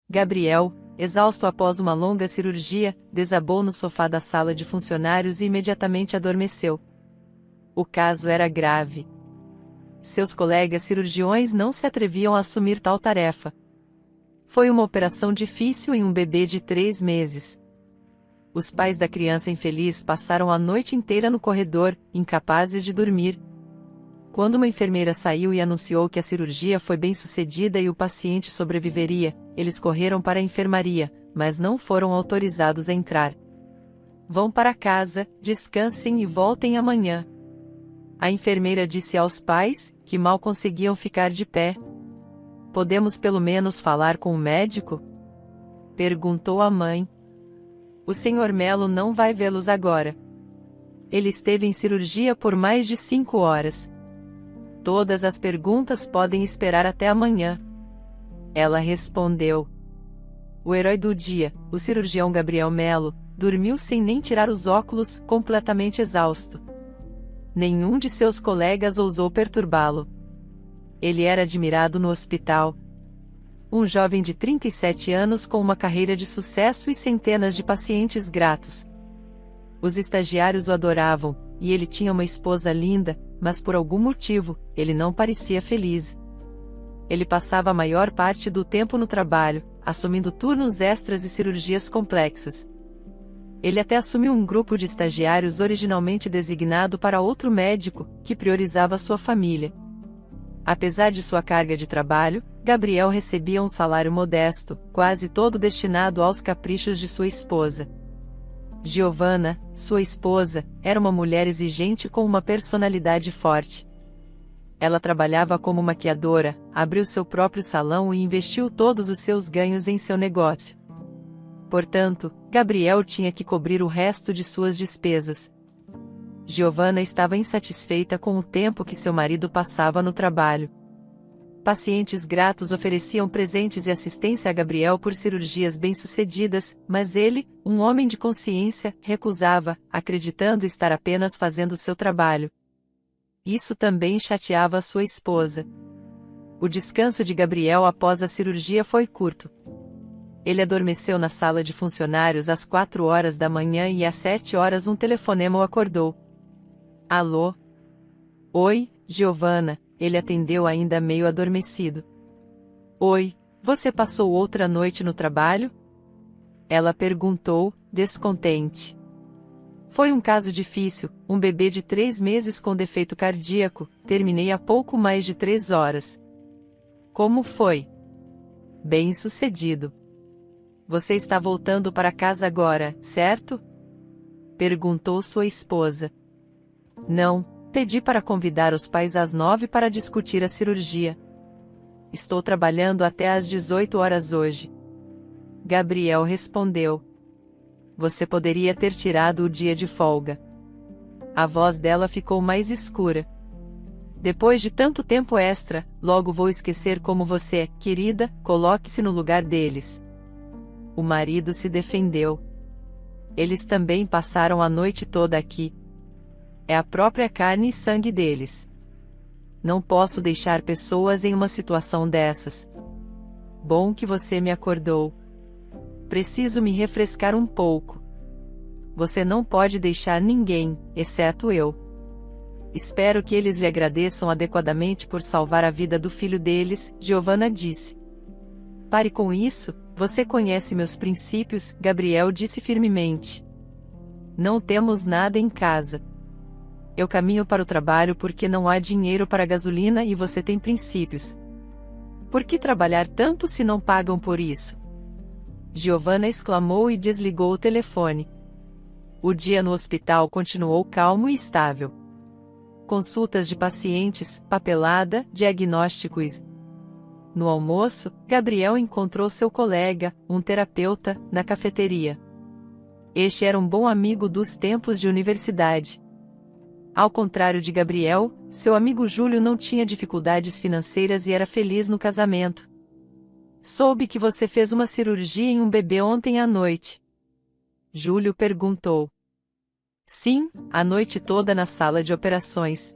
Gabriel, exausto após uma longa cirurgia, desabou no sofá da sala de funcionários e imediatamente adormeceu. O caso era grave. Seus colegas cirurgiões não se atreviam a assumir tal tarefa. Foi uma operação difícil em um bebê de 3 meses. Os pais da criança infeliz passaram a noite inteira no corredor, incapazes de dormir. Quando uma enfermeira saiu e anunciou que a cirurgia foi bem-sucedida e o paciente sobreviveria, eles correram para a enfermaria, mas não foram autorizados a entrar. Vão para casa, descansem e voltem amanhã. A enfermeira disse aos pais, que mal conseguiam ficar de pé. Podemos pelo menos falar com o médico? Perguntou a mãe. O Sr. Melo não vai vê-los agora. Ele esteve em cirurgia por mais de 5 horas. Todas as perguntas podem esperar até amanhã. Ela respondeu. O herói do dia, o cirurgião Gabriel Melo, dormiu sem nem tirar os óculos, completamente exausto. Nenhum de seus colegas ousou perturbá-lo. Ele era admirado no hospital. Um jovem de 37 anos com uma carreira de sucesso e centenas de pacientes gratos. Os estagiários o adoravam, e ele tinha uma esposa linda, mas por algum motivo, ele não parecia feliz. Ele passava a maior parte do tempo no trabalho, assumindo turnos extras e cirurgias complexas. Ele até assumiu um grupo de estagiários originalmente designado para outro médico, que priorizava sua família. Apesar de sua carga de trabalho, Gabriel recebia um salário modesto, quase todo destinado aos caprichos de sua esposa. Giovanna, sua esposa, era uma mulher exigente com uma personalidade forte. Ela trabalhava como maquiadora, abriu seu próprio salão e investiu todos os seus ganhos em seu negócio. Portanto, Gabriel tinha que cobrir o resto de suas despesas. Giovanna estava insatisfeita com o tempo que seu marido passava no trabalho. Pacientes gratos ofereciam presentes e assistência a Gabriel por cirurgias bem-sucedidas, mas ele, um homem de consciência, recusava, acreditando estar apenas fazendo seu trabalho. Isso também chateava sua esposa. O descanso de Gabriel após a cirurgia foi curto. Ele adormeceu na sala de funcionários às 4 horas da manhã e às 7 horas um telefonema o acordou. Alô? Oi, Giovanna, ele atendeu ainda meio adormecido. Oi, você passou outra noite no trabalho? Ela perguntou, descontente. Foi um caso difícil, um bebê de 3 meses com defeito cardíaco, terminei há pouco mais de 3 horas. Como foi? Bem-sucedido. Você está voltando para casa agora, certo? Perguntou sua esposa. Não, pedi para convidar os pais às 9 para discutir a cirurgia. Estou trabalhando até às 18 horas hoje. Gabriel respondeu. Você poderia ter tirado o dia de folga. A voz dela ficou mais escura. Depois de tanto tempo extra, logo vou esquecer como você é, querida, coloque-se no lugar deles. O marido se defendeu. Eles também passaram a noite toda aqui. É a própria carne e sangue deles. Não posso deixar pessoas em uma situação dessas. Bom que você me acordou. Preciso me refrescar um pouco. Você não pode deixar ninguém, exceto eu. Espero que eles lhe agradeçam adequadamente por salvar a vida do filho deles, Giovanna disse. Pare com isso, você conhece meus princípios, Gabriel disse firmemente. Não temos nada em casa. Eu caminho para o trabalho porque não há dinheiro para gasolina e você tem princípios. Por que trabalhar tanto se não pagam por isso? Giovanna exclamou e desligou o telefone. O dia no hospital continuou calmo e estável. Consultas de pacientes, papelada, diagnósticos. No almoço, Gabriel encontrou seu colega, um terapeuta, na cafeteria. Este era um bom amigo dos tempos de universidade. Ao contrário de Gabriel, seu amigo Júlio não tinha dificuldades financeiras e era feliz no casamento. Soube que você fez uma cirurgia em um bebê ontem à noite. Júlio perguntou. Sim, a noite toda na sala de operações.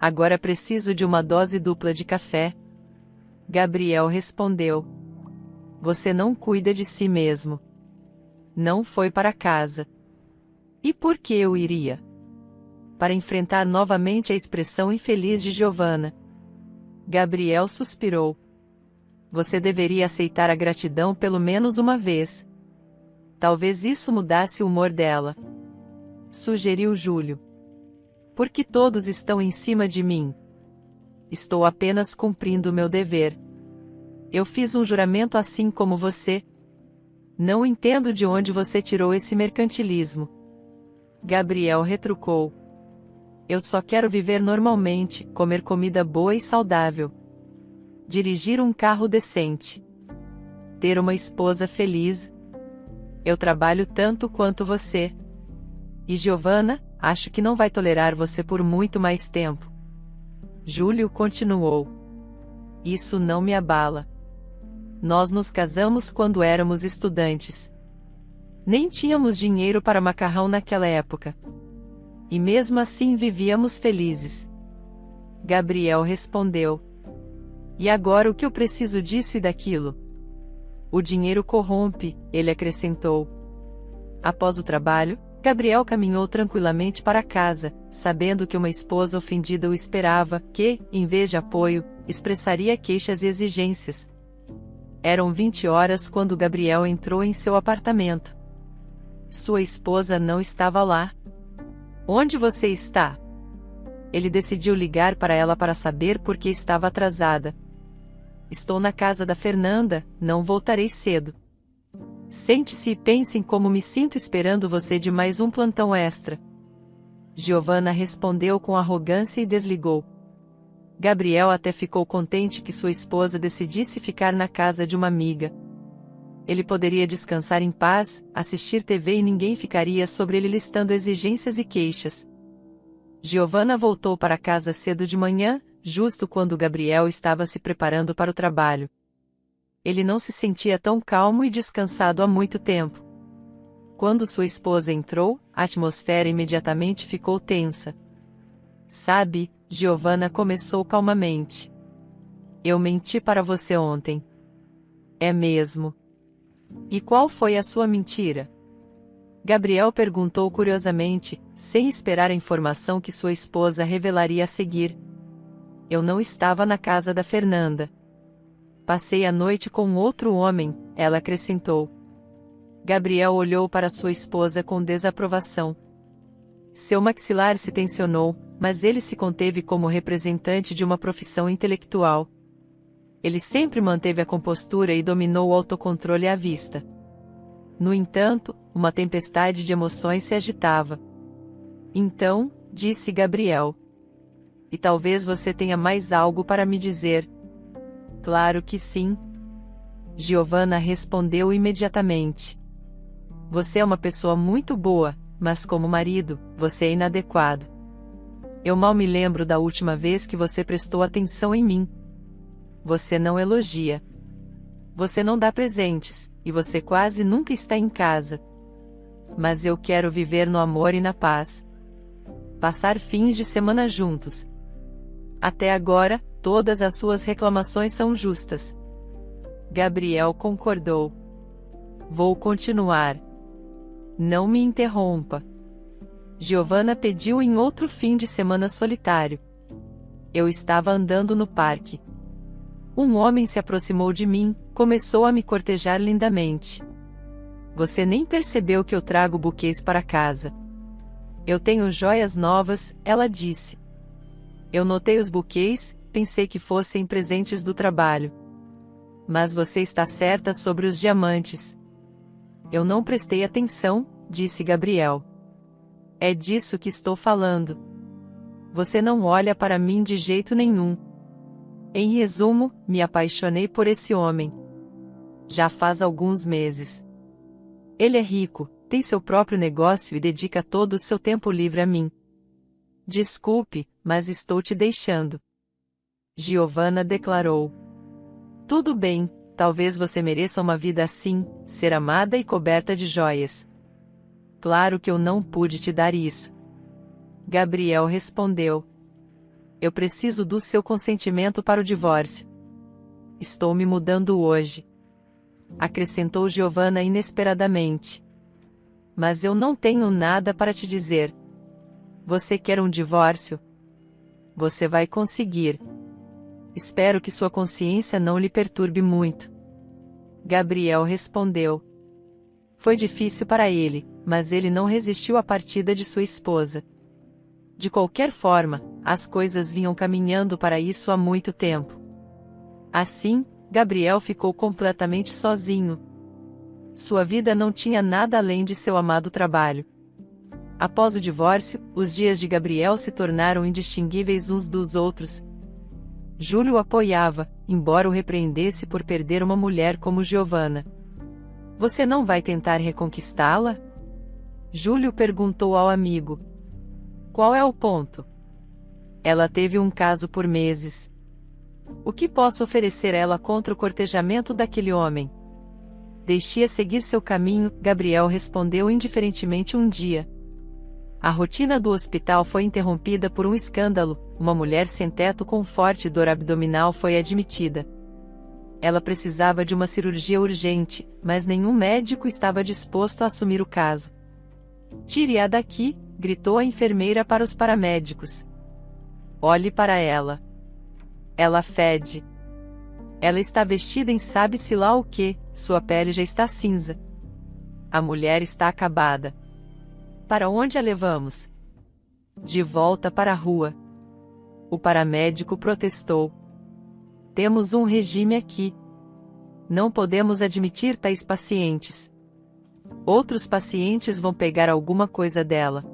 Agora preciso de uma dose dupla de café. Gabriel respondeu. Você não cuida de si mesmo. Não foi para casa. E por que eu iria? Para enfrentar novamente a expressão infeliz de Giovanna. Gabriel suspirou. Você deveria aceitar a gratidão pelo menos uma vez. Talvez isso mudasse o humor dela. Sugeriu Júlio. Porque todos estão em cima de mim. Estou apenas cumprindo o meu dever. Eu fiz um juramento assim como você. Não entendo de onde você tirou esse mercantilismo. Gabriel retrucou. Eu só quero viver normalmente, comer comida boa e saudável. Dirigir um carro decente. Ter uma esposa feliz. Eu trabalho tanto quanto você. E Giovanna, acho que não vai tolerar você por muito mais tempo. Júlio continuou. Isso não me abala. Nós nos casamos quando éramos estudantes. Nem tínhamos dinheiro para macarrão naquela época. E mesmo assim vivíamos felizes. Gabriel respondeu. E agora o que eu preciso disso e daquilo? O dinheiro corrompe, ele acrescentou. Após o trabalho, Gabriel caminhou tranquilamente para casa, sabendo que uma esposa ofendida o esperava, que, em vez de apoio, expressaria queixas e exigências. Eram 20 horas quando Gabriel entrou em seu apartamento. Sua esposa não estava lá. Onde você está? Ele decidiu ligar para ela para saber por que estava atrasada. Estou na casa da Fernanda, não voltarei cedo. Sente-se e pense em como me sinto esperando você de mais um plantão extra. Giovanna respondeu com arrogância e desligou. Gabriel até ficou contente que sua esposa decidisse ficar na casa de uma amiga. Ele poderia descansar em paz, assistir TV e ninguém ficaria sobre ele listando exigências e queixas. Giovanna voltou para casa cedo de manhã, justo quando Gabriel estava se preparando para o trabalho. Ele não se sentia tão calmo e descansado há muito tempo. Quando sua esposa entrou, a atmosfera imediatamente ficou tensa. Sabe, Giovanna começou calmamente. Eu menti para você ontem. É mesmo? E qual foi a sua mentira? Gabriel perguntou curiosamente, sem esperar a informação que sua esposa revelaria a seguir. Eu não estava na casa da Fernanda. Passei a noite com outro homem, ela acrescentou. Gabriel olhou para sua esposa com desaprovação. Seu maxilar se tensionou, mas ele se conteve como representante de uma profissão intelectual. Ele sempre manteve a compostura e dominou o autocontrole à vista. No entanto, uma tempestade de emoções se agitava. Então, disse Gabriel. E talvez você tenha mais algo para me dizer. Claro que sim. Giovanna respondeu imediatamente. Você é uma pessoa muito boa, mas como marido, você é inadequado. Eu mal me lembro da última vez que você prestou atenção em mim. Você não elogia. Você não dá presentes, e você quase nunca está em casa. Mas eu quero viver no amor e na paz. Passar fins de semana juntos. Até agora, todas as suas reclamações são justas. Gabriel concordou. Vou continuar. Não me interrompa. Giovanna pediu em outro fim de semana solitário. Eu estava andando no parque. Um homem se aproximou de mim, começou a me cortejar lindamente. Você nem percebeu que eu trago buquês para casa. Eu tenho joias novas, ela disse. Eu notei os buquês, pensei que fossem presentes do trabalho. Mas você está certa sobre os diamantes. Eu não prestei atenção, disse Gabriel. É disso que estou falando. Você não olha para mim de jeito nenhum. Em resumo, me apaixonei por esse homem. Já faz alguns meses. Ele é rico, tem seu próprio negócio e dedica todo o seu tempo livre a mim. Desculpe, mas estou te deixando. Giovanna declarou. Tudo bem, talvez você mereça uma vida assim, ser amada e coberta de joias. Claro que eu não pude te dar isso. Gabriel respondeu. Eu preciso do seu consentimento para o divórcio. Estou me mudando hoje. Acrescentou Giovanna inesperadamente. Mas eu não tenho nada para te dizer. Você quer um divórcio? Você vai conseguir. Espero que sua consciência não lhe perturbe muito. Gabriel respondeu. Foi difícil para ele, mas ele não resistiu à partida de sua esposa. De qualquer forma, as coisas vinham caminhando para isso há muito tempo. Assim, Gabriel ficou completamente sozinho. Sua vida não tinha nada além de seu amado trabalho. Após o divórcio, os dias de Gabriel se tornaram indistinguíveis uns dos outros. Júlio o apoiava, embora o repreendesse por perder uma mulher como Giovanna. Você não vai tentar reconquistá-la? Júlio perguntou ao amigo. Qual é o ponto? Ela teve um caso por meses. O que posso oferecer a ela contra o cortejamento daquele homem? Deixe-a seguir seu caminho, Gabriel respondeu indiferentemente um dia. A rotina do hospital foi interrompida por um escândalo, uma mulher sem teto com forte dor abdominal foi admitida. Ela precisava de uma cirurgia urgente, mas nenhum médico estava disposto a assumir o caso. Tire-a daqui, gritou a enfermeira para os paramédicos. Olhe para ela. Ela fede. Ela está vestida em sabe-se lá o que, sua pele já está cinza. A mulher está acabada. Para onde a levamos? De volta para a rua. O paramédico protestou. Temos um regime aqui. Não podemos admitir tais pacientes. Outros pacientes vão pegar alguma coisa dela.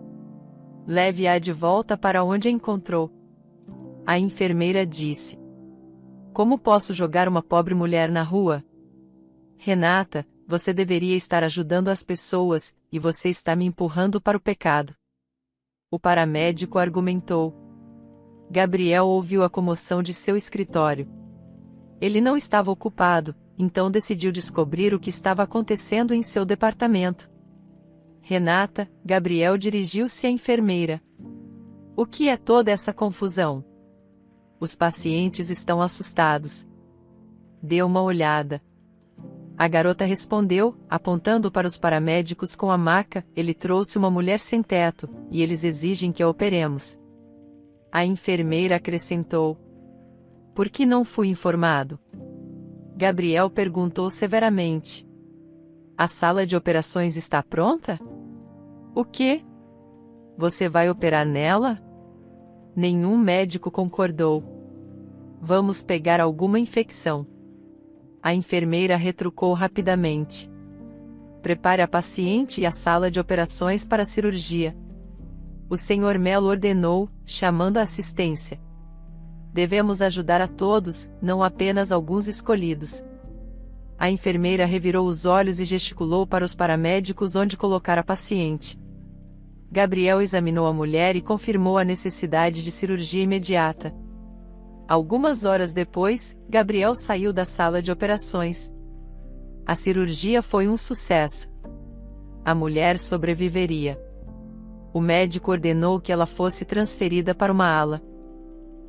Leve-a de volta para onde a encontrou. A enfermeira disse. Como posso jogar uma pobre mulher na rua? Renata, você deveria estar ajudando as pessoas, e você está me empurrando para o pecado. O paramédico argumentou. Gabriel ouviu a comoção de seu escritório. Ele não estava ocupado, então decidiu descobrir o que estava acontecendo em seu departamento. Renata, Gabriel dirigiu-se à enfermeira. O que é toda essa confusão? Os pacientes estão assustados. Dê uma olhada. A garota respondeu, apontando para os paramédicos com a maca, ele trouxe uma mulher sem teto, e eles exigem que a operemos. A enfermeira acrescentou. Por que não fui informado? Gabriel perguntou severamente. A sala de operações está pronta? O quê? Você vai operar nela? Nenhum médico concordou. Vamos pegar alguma infecção. A enfermeira retrucou rapidamente. Prepare a paciente e a sala de operações para a cirurgia. O Sr. Melo ordenou, chamando a assistência. Devemos ajudar a todos, não apenas alguns escolhidos. A enfermeira revirou os olhos e gesticulou para os paramédicos onde colocar a paciente. Gabriel examinou a mulher e confirmou a necessidade de cirurgia imediata. Algumas horas depois, Gabriel saiu da sala de operações. A cirurgia foi um sucesso. A mulher sobreviveria. O médico ordenou que ela fosse transferida para uma ala.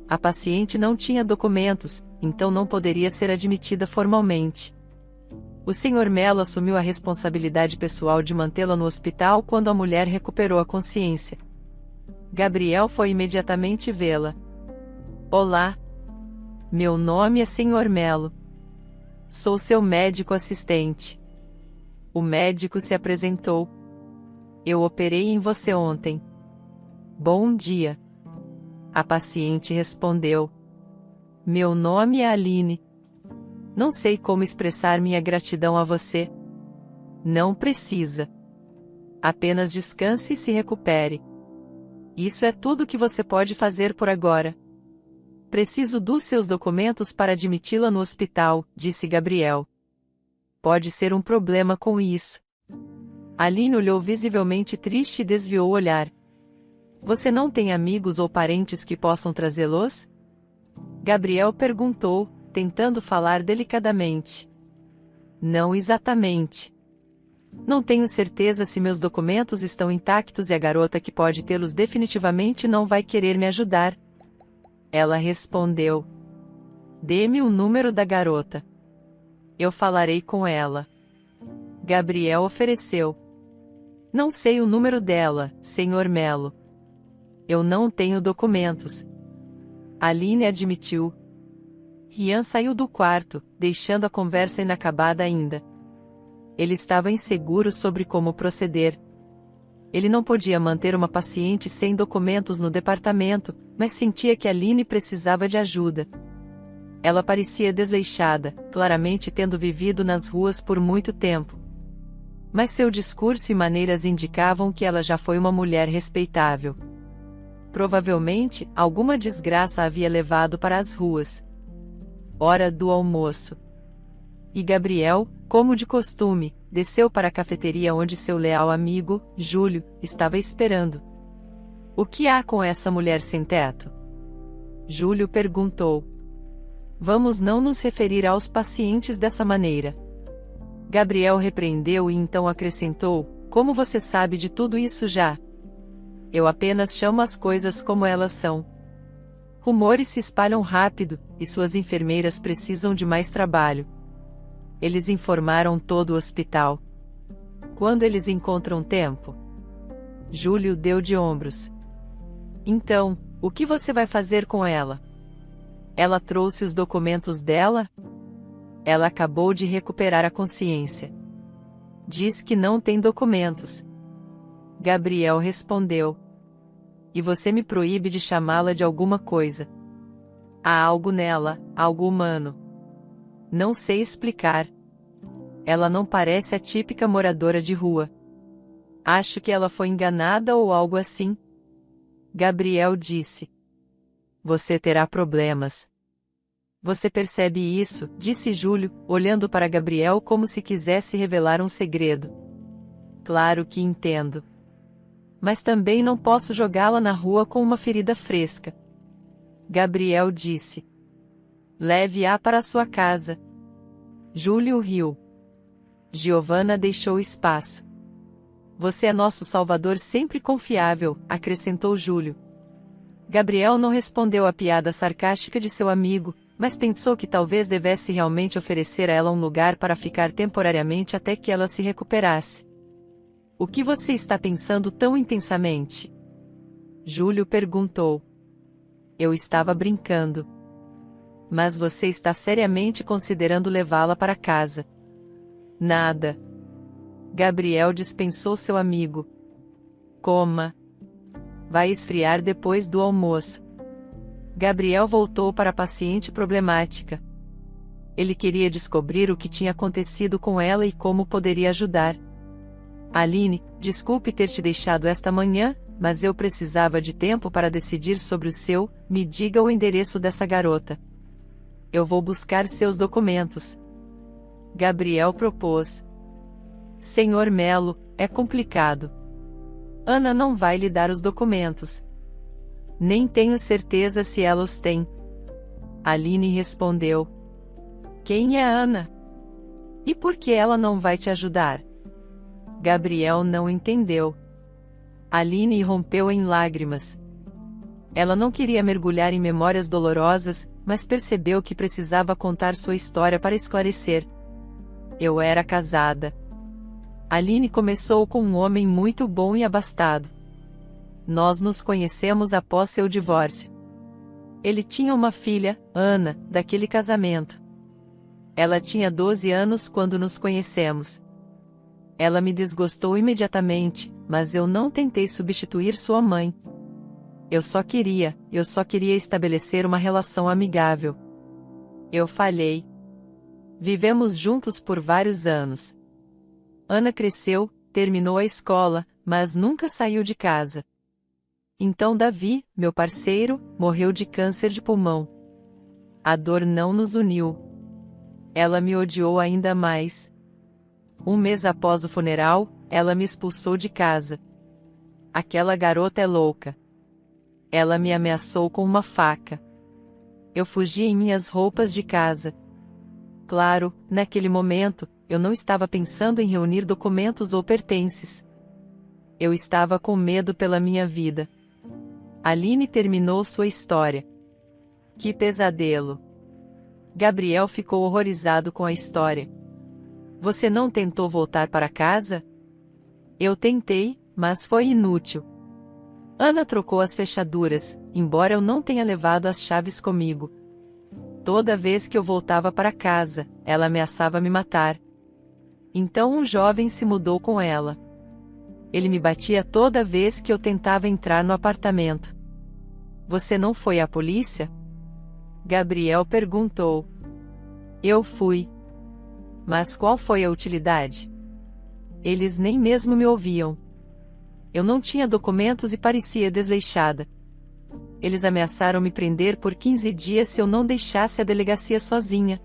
A paciente não tinha documentos, então não poderia ser admitida formalmente. O Sr. Melo assumiu a responsabilidade pessoal de mantê-la no hospital quando a mulher recuperou a consciência. Gabriel foi imediatamente vê-la. Olá. Meu nome é Sr. Melo. Sou seu médico assistente. O médico se apresentou. Eu operei em você ontem. Bom dia. A paciente respondeu. Meu nome é Aline. Não sei como expressar minha gratidão a você. Não precisa. Apenas descanse e se recupere. Isso é tudo que você pode fazer por agora. Preciso dos seus documentos para admiti-la no hospital, disse Gabriel. Pode ser um problema com isso. Aline olhou visivelmente triste e desviou o olhar. Você não tem amigos ou parentes que possam trazê-los? Gabriel perguntou, tentando falar delicadamente. Não exatamente. Não tenho certeza se meus documentos estão intactos e a garota que pode tê-los definitivamente não vai querer me ajudar. Ela respondeu. Dê-me o número da garota. Eu falarei com ela. Gabriel ofereceu. Não sei o número dela, Sr. Melo. Eu não tenho documentos. Aline admitiu. Rian saiu do quarto, deixando a conversa inacabada ainda. Ele estava inseguro sobre como proceder. Ele não podia manter uma paciente sem documentos no departamento, mas sentia que Aline precisava de ajuda. Ela parecia desleixada, claramente tendo vivido nas ruas por muito tempo. Mas seu discurso e maneiras indicavam que ela já foi uma mulher respeitável. Provavelmente, alguma desgraça a havia levado para as ruas. Hora do almoço. E Gabriel, como de costume, desceu para a cafeteria onde seu leal amigo, Júlio, estava esperando. O que há com essa mulher sem teto? Júlio perguntou. Vamos não nos referir aos pacientes dessa maneira. Gabriel repreendeu e então acrescentou, como você sabe de tudo isso já? Eu apenas chamo as coisas como elas são. Rumores se espalham rápido, e suas enfermeiras precisam de mais trabalho. Eles informaram todo o hospital. Quando eles encontram tempo? Júlio deu de ombros. Então, o que você vai fazer com ela? Ela trouxe os documentos dela? Ela acabou de recuperar a consciência. Diz que não tem documentos. Gabriel respondeu. E você me proíbe de chamá-la de alguma coisa. Há algo nela, algo humano. Não sei explicar. Ela não parece a típica moradora de rua. Acho que ela foi enganada ou algo assim. Gabriel disse. Você terá problemas. Você percebe isso, disse Júlio, olhando para Gabriel como se quisesse revelar um segredo. Claro que entendo. Mas também não posso jogá-la na rua com uma ferida fresca. Gabriel disse. Leve-a para sua casa. Júlio riu. Giovanna deixou espaço. Você é nosso salvador sempre confiável, acrescentou Júlio. Gabriel não respondeu à piada sarcástica de seu amigo, mas pensou que talvez devesse realmente oferecer a ela um lugar para ficar temporariamente até que ela se recuperasse. O que você está pensando tão intensamente? Júlio perguntou. Eu estava brincando. Mas você está seriamente considerando levá-la para casa? Nada. Gabriel dispensou seu amigo. Coma. Vai esfriar depois do almoço. Gabriel voltou para a paciente problemática. Ele queria descobrir o que tinha acontecido com ela e como poderia ajudar. Aline, desculpe ter te deixado esta manhã, mas eu precisava de tempo para decidir sobre o seu, me diga o endereço dessa garota. Eu vou buscar seus documentos. Gabriel propôs. Senhor Melo, é complicado. Ana não vai lhe dar os documentos. Nem tenho certeza se ela os tem. Aline respondeu. Quem é Ana? E por que ela não vai te ajudar? Gabriel não entendeu. Aline irrompeu em lágrimas. Ela não queria mergulhar em memórias dolorosas, mas percebeu que precisava contar sua história para esclarecer. Eu era casada. Aline começou com um homem muito bom e abastado. Nós nos conhecemos após seu divórcio. Ele tinha uma filha, Ana, daquele casamento. Ela tinha 12 anos quando nos conhecemos. Ela me desgostou imediatamente, mas eu não tentei substituir sua mãe. Eu só queria estabelecer uma relação amigável. Eu falhei. Vivemos juntos por vários anos. Ana cresceu, terminou a escola, mas nunca saiu de casa. Então Davi, meu parceiro, morreu de câncer de pulmão. A dor não nos uniu. Ela me odiou ainda mais. Um mês após o funeral, ela me expulsou de casa. Aquela garota é louca. Ela me ameaçou com uma faca. Eu fugi em minhas roupas de casa. Claro, naquele momento, eu não estava pensando em reunir documentos ou pertences. Eu estava com medo pela minha vida. Aline terminou sua história. Que pesadelo! Gabriel ficou horrorizado com a história. Você não tentou voltar para casa? Eu tentei, mas foi inútil. Ana trocou as fechaduras, embora eu não tenha levado as chaves comigo. Toda vez que eu voltava para casa, ela ameaçava me matar. Então um jovem se mudou com ela. Ele me batia toda vez que eu tentava entrar no apartamento. Você não foi à polícia? Gabriel perguntou. Eu fui. Mas qual foi a utilidade? Eles nem mesmo me ouviam. Eu não tinha documentos e parecia desleixada. Eles ameaçaram me prender por 15 dias se eu não deixasse a delegacia sozinha.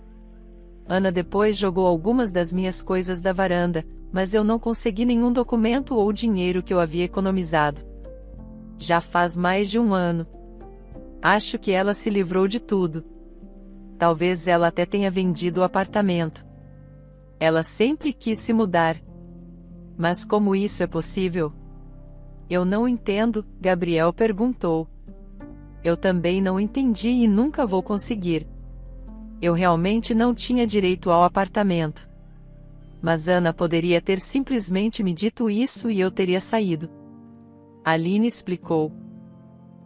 Ana depois jogou algumas das minhas coisas da varanda, mas eu não consegui nenhum documento ou dinheiro que eu havia economizado. Já faz mais de um ano. Acho que ela se livrou de tudo. Talvez ela até tenha vendido o apartamento. Ela sempre quis se mudar. Mas como isso é possível? Eu não entendo, Gabriel perguntou. Eu também não entendi e nunca vou conseguir. Eu realmente não tinha direito ao apartamento. Mas Ana poderia ter simplesmente me dito isso e eu teria saído. Aline explicou.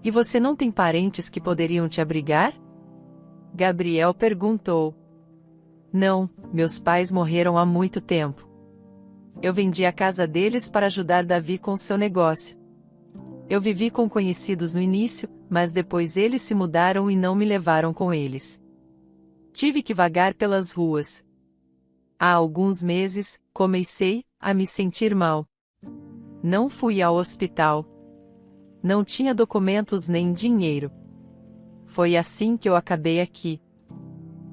E você não tem parentes que poderiam te abrigar? Gabriel perguntou. Não, meus pais morreram há muito tempo. Eu vendi a casa deles para ajudar Davi com seu negócio. Eu vivi com conhecidos no início, mas depois eles se mudaram e não me levaram com eles. Tive que vagar pelas ruas. Há alguns meses, comecei a me sentir mal. Não fui ao hospital. Não tinha documentos nem dinheiro. Foi assim que eu acabei aqui.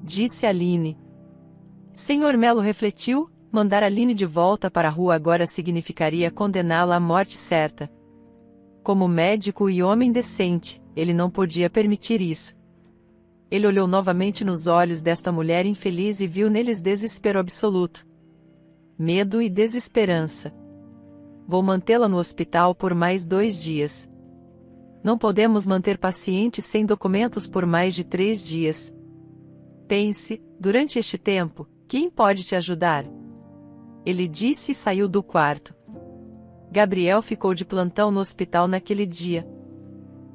Disse Aline. Sr. Melo refletiu, mandar Aline de volta para a rua agora significaria condená-la à morte certa. Como médico e homem decente, ele não podia permitir isso. Ele olhou novamente nos olhos desta mulher infeliz e viu neles desespero absoluto. Medo e desesperança. Vou mantê-la no hospital por mais 2 dias. Não podemos manter pacientes sem documentos por mais de 3 dias. Pense, durante este tempo, quem pode te ajudar? Ele disse e saiu do quarto. Gabriel ficou de plantão no hospital naquele dia.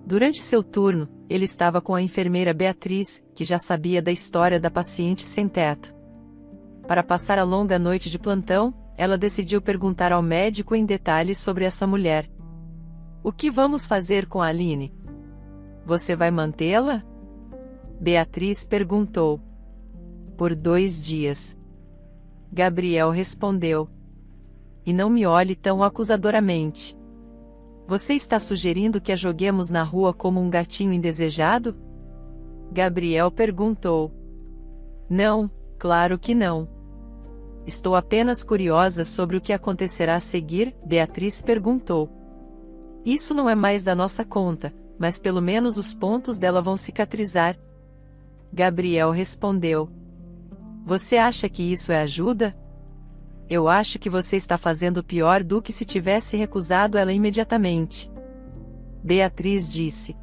Durante seu turno, ele estava com a enfermeira Beatriz, que já sabia da história da paciente sem teto. Para passar a longa noite de plantão, ela decidiu perguntar ao médico em detalhes sobre essa mulher. O que vamos fazer com a Aline? Você vai mantê-la? Beatriz perguntou. Por 2 dias. Gabriel respondeu. E não me olhe tão acusadoramente. Você está sugerindo que a joguemos na rua como um gatinho indesejado? Gabriel perguntou. Não, claro que não. Estou apenas curiosa sobre o que acontecerá a seguir, Beatriz perguntou. Isso não é mais da nossa conta, mas pelo menos os pontos dela vão cicatrizar. Gabriel respondeu. Você acha que isso é ajuda? Eu acho que você está fazendo pior do que se tivesse recusado ela imediatamente. Beatriz disse.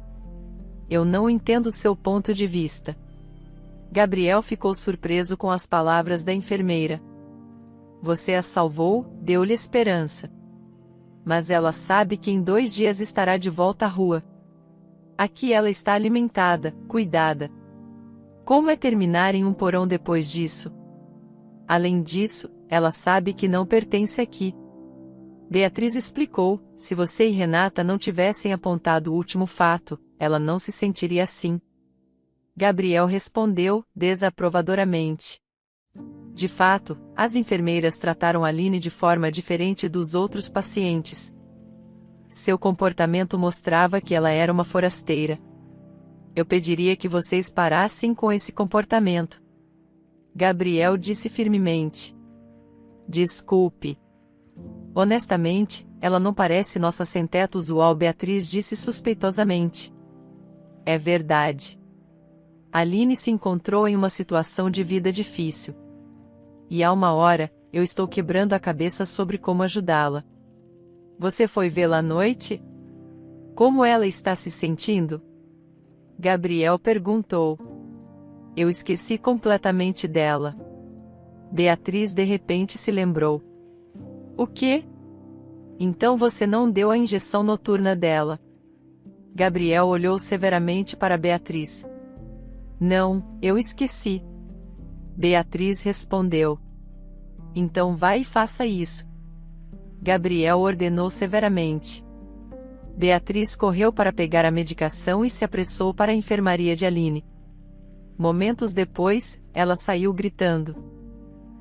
Eu não entendo seu ponto de vista. Gabriel ficou surpreso com as palavras da enfermeira. Você a salvou, deu-lhe esperança. Mas ela sabe que em 2 dias estará de volta à rua. Aqui ela está alimentada, cuidada. Como é terminar em um porão depois disso? Além disso, ela sabe que não pertence aqui. Beatriz explicou, se você e Renata não tivessem apontado o último fato, ela não se sentiria assim. Gabriel respondeu, desaprovadoramente. De fato, as enfermeiras trataram Aline de forma diferente dos outros pacientes. Seu comportamento mostrava que ela era uma forasteira. Eu pediria que vocês parassem com esse comportamento. Gabriel disse firmemente. Desculpe. Honestamente, ela não parece nossa sem-teto usual, Beatriz disse suspeitosamente. É verdade. Aline se encontrou em uma situação de vida difícil. E há uma hora, eu estou quebrando a cabeça sobre como ajudá-la. Você foi vê-la à noite? Como ela está se sentindo? Gabriel perguntou. Eu esqueci completamente dela. Beatriz de repente se lembrou. O quê? Então você não deu a injeção noturna dela. Gabriel olhou severamente para Beatriz. Não, eu esqueci. Beatriz respondeu. Então vai e faça isso. Gabriel ordenou severamente. Beatriz correu para pegar a medicação e se apressou para a enfermaria de Aline. Momentos depois, ela saiu gritando.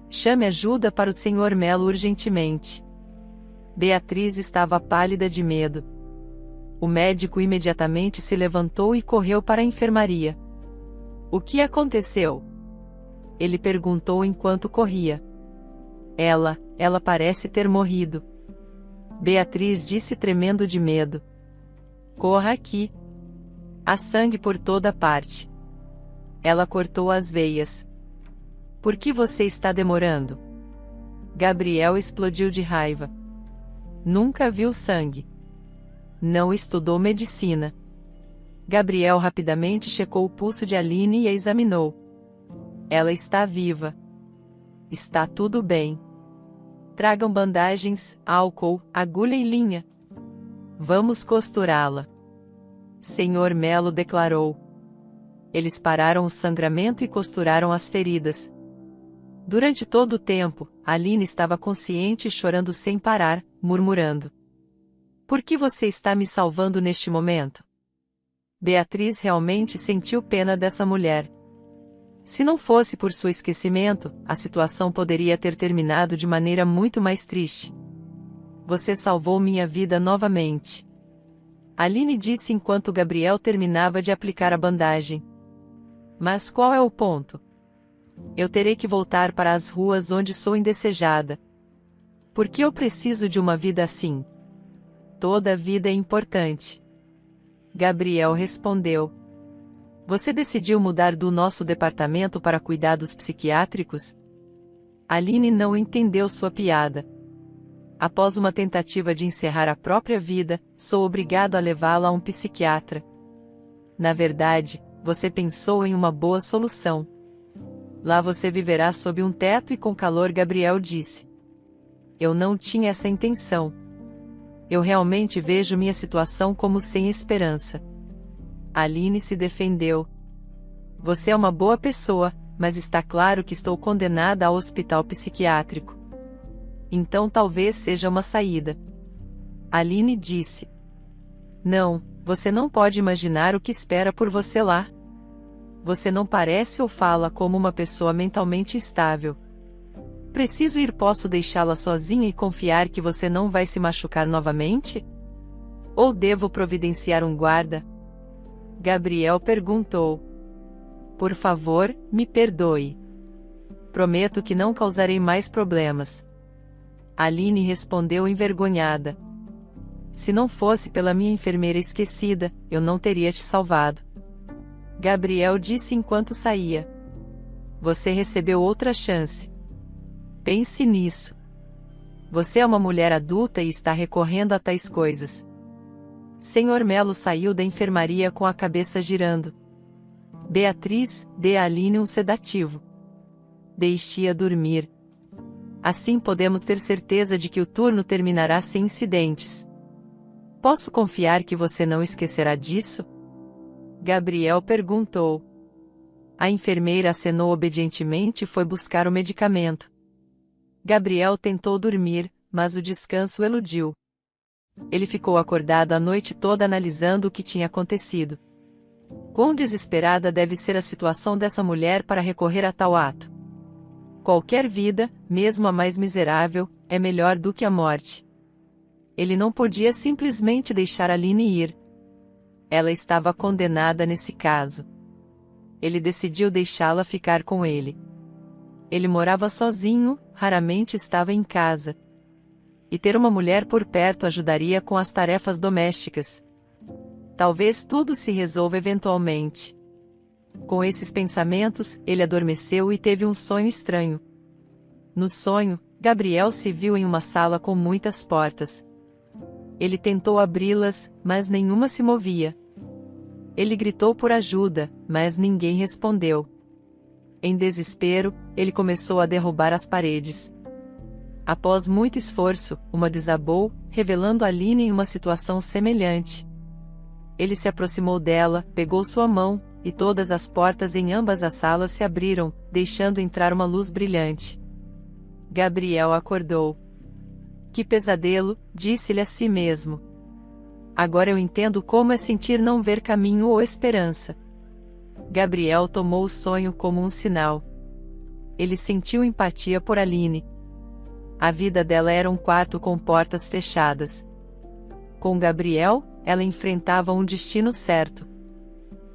Chame ajuda para o Sr. Melo urgentemente. Beatriz estava pálida de medo. O médico imediatamente se levantou e correu para a enfermaria. O que aconteceu? Ele perguntou enquanto corria. Ela parece ter morrido. Beatriz disse tremendo de medo. Corra aqui. Há sangue por toda parte. Ela cortou as veias. Por que você está demorando? Gabriel explodiu de raiva. Nunca viu sangue. Não estudou medicina. Gabriel rapidamente checou o pulso de Aline e a examinou. Ela está viva. Está tudo bem. Tragam bandagens, álcool, agulha e linha. Vamos costurá-la. Sr. Melo declarou. Eles pararam o sangramento e costuraram as feridas. Durante todo o tempo, Aline estava consciente e chorando sem parar, murmurando. Por que você está me salvando neste momento? Beatriz realmente sentiu pena dessa mulher. Se não fosse por seu esquecimento, a situação poderia ter terminado de maneira muito mais triste. Você salvou minha vida novamente. Aline disse enquanto Gabriel terminava de aplicar a bandagem. Mas qual é o ponto? Eu terei que voltar para as ruas onde sou indesejada. Por que eu preciso de uma vida assim? Toda vida é importante. Gabriel respondeu. Você decidiu mudar do nosso departamento para cuidados psiquiátricos? Aline não entendeu sua piada. Após uma tentativa de encerrar a própria vida, sou obrigado a levá-la a um psiquiatra. Na verdade, você pensou em uma boa solução. Lá você viverá sob um teto e com calor, Gabriel disse. Eu não tinha essa intenção. Eu realmente vejo minha situação como sem esperança. Aline se defendeu. Você é uma boa pessoa, mas está claro que estou condenada ao hospital psiquiátrico. Então talvez seja uma saída. Aline disse. Não, você não pode imaginar o que espera por você lá. Você não parece ou fala como uma pessoa mentalmente estável. Preciso ir, posso deixá-la sozinha e confiar que você não vai se machucar novamente? Ou devo providenciar um guarda? Gabriel perguntou. Por favor, me perdoe. Prometo que não causarei mais problemas. Aline respondeu envergonhada. Se não fosse pela minha enfermeira esquecida, eu não teria te salvado. Gabriel disse enquanto saía. Você recebeu outra chance. Pense nisso. Você é uma mulher adulta e está recorrendo a tais coisas. Sr. Melo saiu da enfermaria com a cabeça girando. Beatriz, dê a Aline um sedativo. Deixe-a dormir. Assim podemos ter certeza de que o turno terminará sem incidentes. Posso confiar que você não esquecerá disso? Gabriel perguntou. A enfermeira acenou obedientemente e foi buscar o medicamento. Gabriel tentou dormir, mas o descanso eludiu. Ele ficou acordado a noite toda analisando o que tinha acontecido. Quão desesperada deve ser a situação dessa mulher para recorrer a tal ato? Qualquer vida, mesmo a mais miserável, é melhor do que a morte. Ele não podia simplesmente deixar Aline ir. Ela estava condenada nesse caso. Ele decidiu deixá-la ficar com ele. Ele morava sozinho, raramente estava em casa. E ter uma mulher por perto ajudaria com as tarefas domésticas. Talvez tudo se resolva eventualmente. Com esses pensamentos, ele adormeceu e teve um sonho estranho. No sonho, Gabriel se viu em uma sala com muitas portas. Ele tentou abri-las, mas nenhuma se movia. Ele gritou por ajuda, mas ninguém respondeu. Em desespero, ele começou a derrubar as paredes. Após muito esforço, uma desabou, revelando Aline em uma situação semelhante. Ele se aproximou dela, pegou sua mão, e todas as portas em ambas as salas se abriram, deixando entrar uma luz brilhante. Gabriel acordou. Que pesadelo, disse-ele a si mesmo. Agora eu entendo como é sentir não ver caminho ou esperança. Gabriel tomou o sonho como um sinal. Ele sentiu empatia por Aline. A vida dela era um quarto com portas fechadas. Com Gabriel, ela enfrentava um destino certo.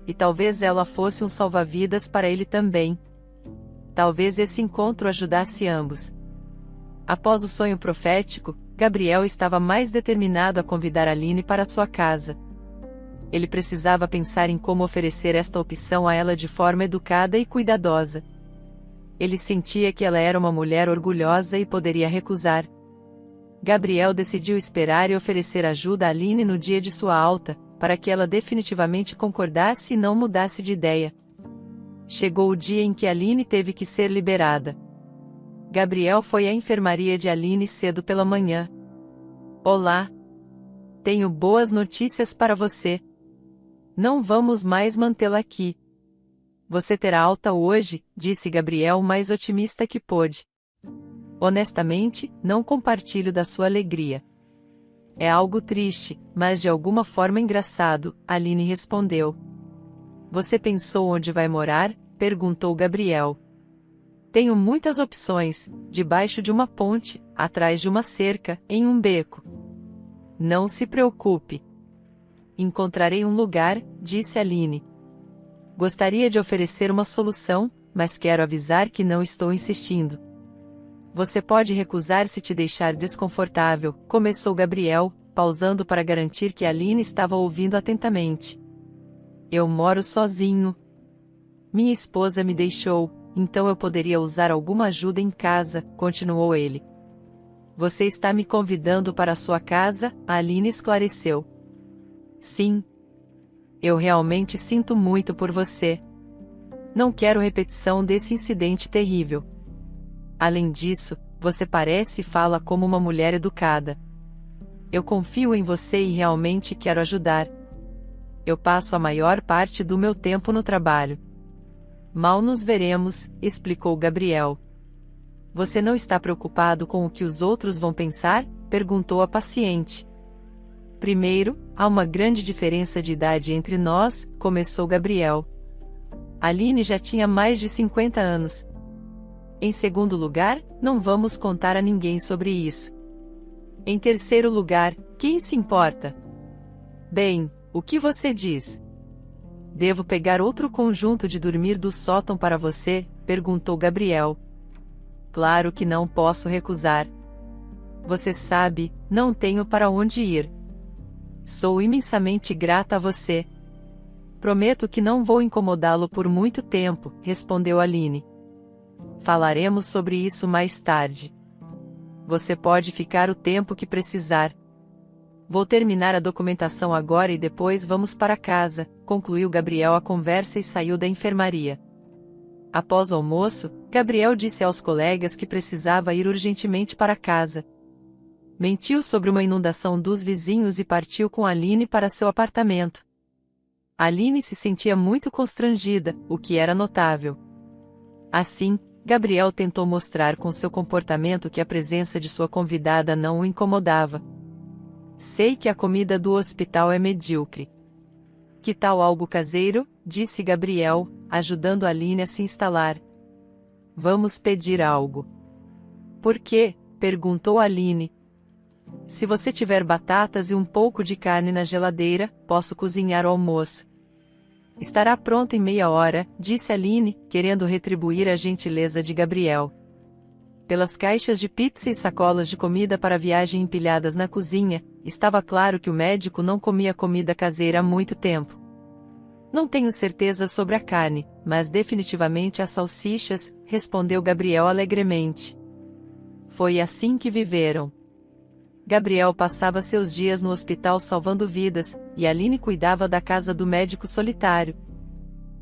E talvez ela fosse um salva-vidas para ele também. Talvez esse encontro ajudasse ambos. Após o sonho profético, Gabriel estava mais determinado a convidar Aline para sua casa. Ele precisava pensar em como oferecer esta opção a ela de forma educada e cuidadosa. Ele sentia que ela era uma mulher orgulhosa e poderia recusar. Gabriel decidiu esperar e oferecer ajuda a Aline no dia de sua alta, para que ela definitivamente concordasse e não mudasse de ideia. Chegou o dia em que Aline teve que ser liberada. Gabriel foi à enfermaria de Aline cedo pela manhã. Olá! Tenho boas notícias para você. Não vamos mais mantê-la aqui. Você terá alta hoje, disse Gabriel o mais otimista que pôde. Honestamente, não compartilho da sua alegria. É algo triste, mas de alguma forma engraçado, Aline respondeu. Você pensou onde vai morar? Perguntou Gabriel. Tenho muitas opções, debaixo de uma ponte, atrás de uma cerca, em um beco. Não se preocupe. Encontrarei um lugar, disse Aline. Gostaria de oferecer uma solução, mas quero avisar que não estou insistindo. Você pode recusar se te deixar desconfortável, começou Gabriel, pausando para garantir que Aline estava ouvindo atentamente. Eu moro sozinho. Minha esposa me deixou, então eu poderia usar alguma ajuda em casa, continuou ele. Você está me convidando para a sua casa? Aline esclareceu. Sim. Eu realmente sinto muito por você. Não quero repetição desse incidente terrível. Além disso, você parece e fala como uma mulher educada. Eu confio em você e realmente quero ajudar. Eu passo a maior parte do meu tempo no trabalho. Mal nos veremos, explicou Gabriel. Você não está preocupado com o que os outros vão pensar? Perguntou a paciente. Primeiro, há uma grande diferença de idade entre nós, começou Gabriel. Aline já tinha mais de 50 anos. Em segundo lugar, não vamos contar a ninguém sobre isso. Em terceiro lugar, quem se importa? Bem, o que você diz? Devo pegar outro conjunto de dormir do sótão para você? Perguntou Gabriel. Claro que não posso recusar. Você sabe, não tenho para onde ir. Sou imensamente grata a você. Prometo que não vou incomodá-lo por muito tempo, respondeu Aline. Falaremos sobre isso mais tarde. Você pode ficar o tempo que precisar. Vou terminar a documentação agora e depois vamos para casa, concluiu Gabriel a conversa e saiu da enfermaria. Após o almoço, Gabriel disse aos colegas que precisava ir urgentemente para casa. Mentiu sobre uma inundação dos vizinhos e partiu com Aline para seu apartamento. Aline se sentia muito constrangida, o que era notável. Assim, Gabriel tentou mostrar com seu comportamento que a presença de sua convidada não o incomodava. Sei que a comida do hospital é medíocre. Que tal algo caseiro? Disse Gabriel, ajudando Aline a se instalar. Vamos pedir algo. Por quê? Perguntou Aline. Se você tiver batatas e um pouco de carne na geladeira, posso cozinhar o almoço. Estará pronto em meia hora, disse Aline, querendo retribuir a gentileza de Gabriel. Pelas caixas de pizza e sacolas de comida para a viagem empilhadas na cozinha, estava claro que o médico não comia comida caseira há muito tempo. Não tenho certeza sobre a carne, mas definitivamente as salsichas, respondeu Gabriel alegremente. Foi assim que viveram. Gabriel passava seus dias no hospital salvando vidas, e Aline cuidava da casa do médico solitário.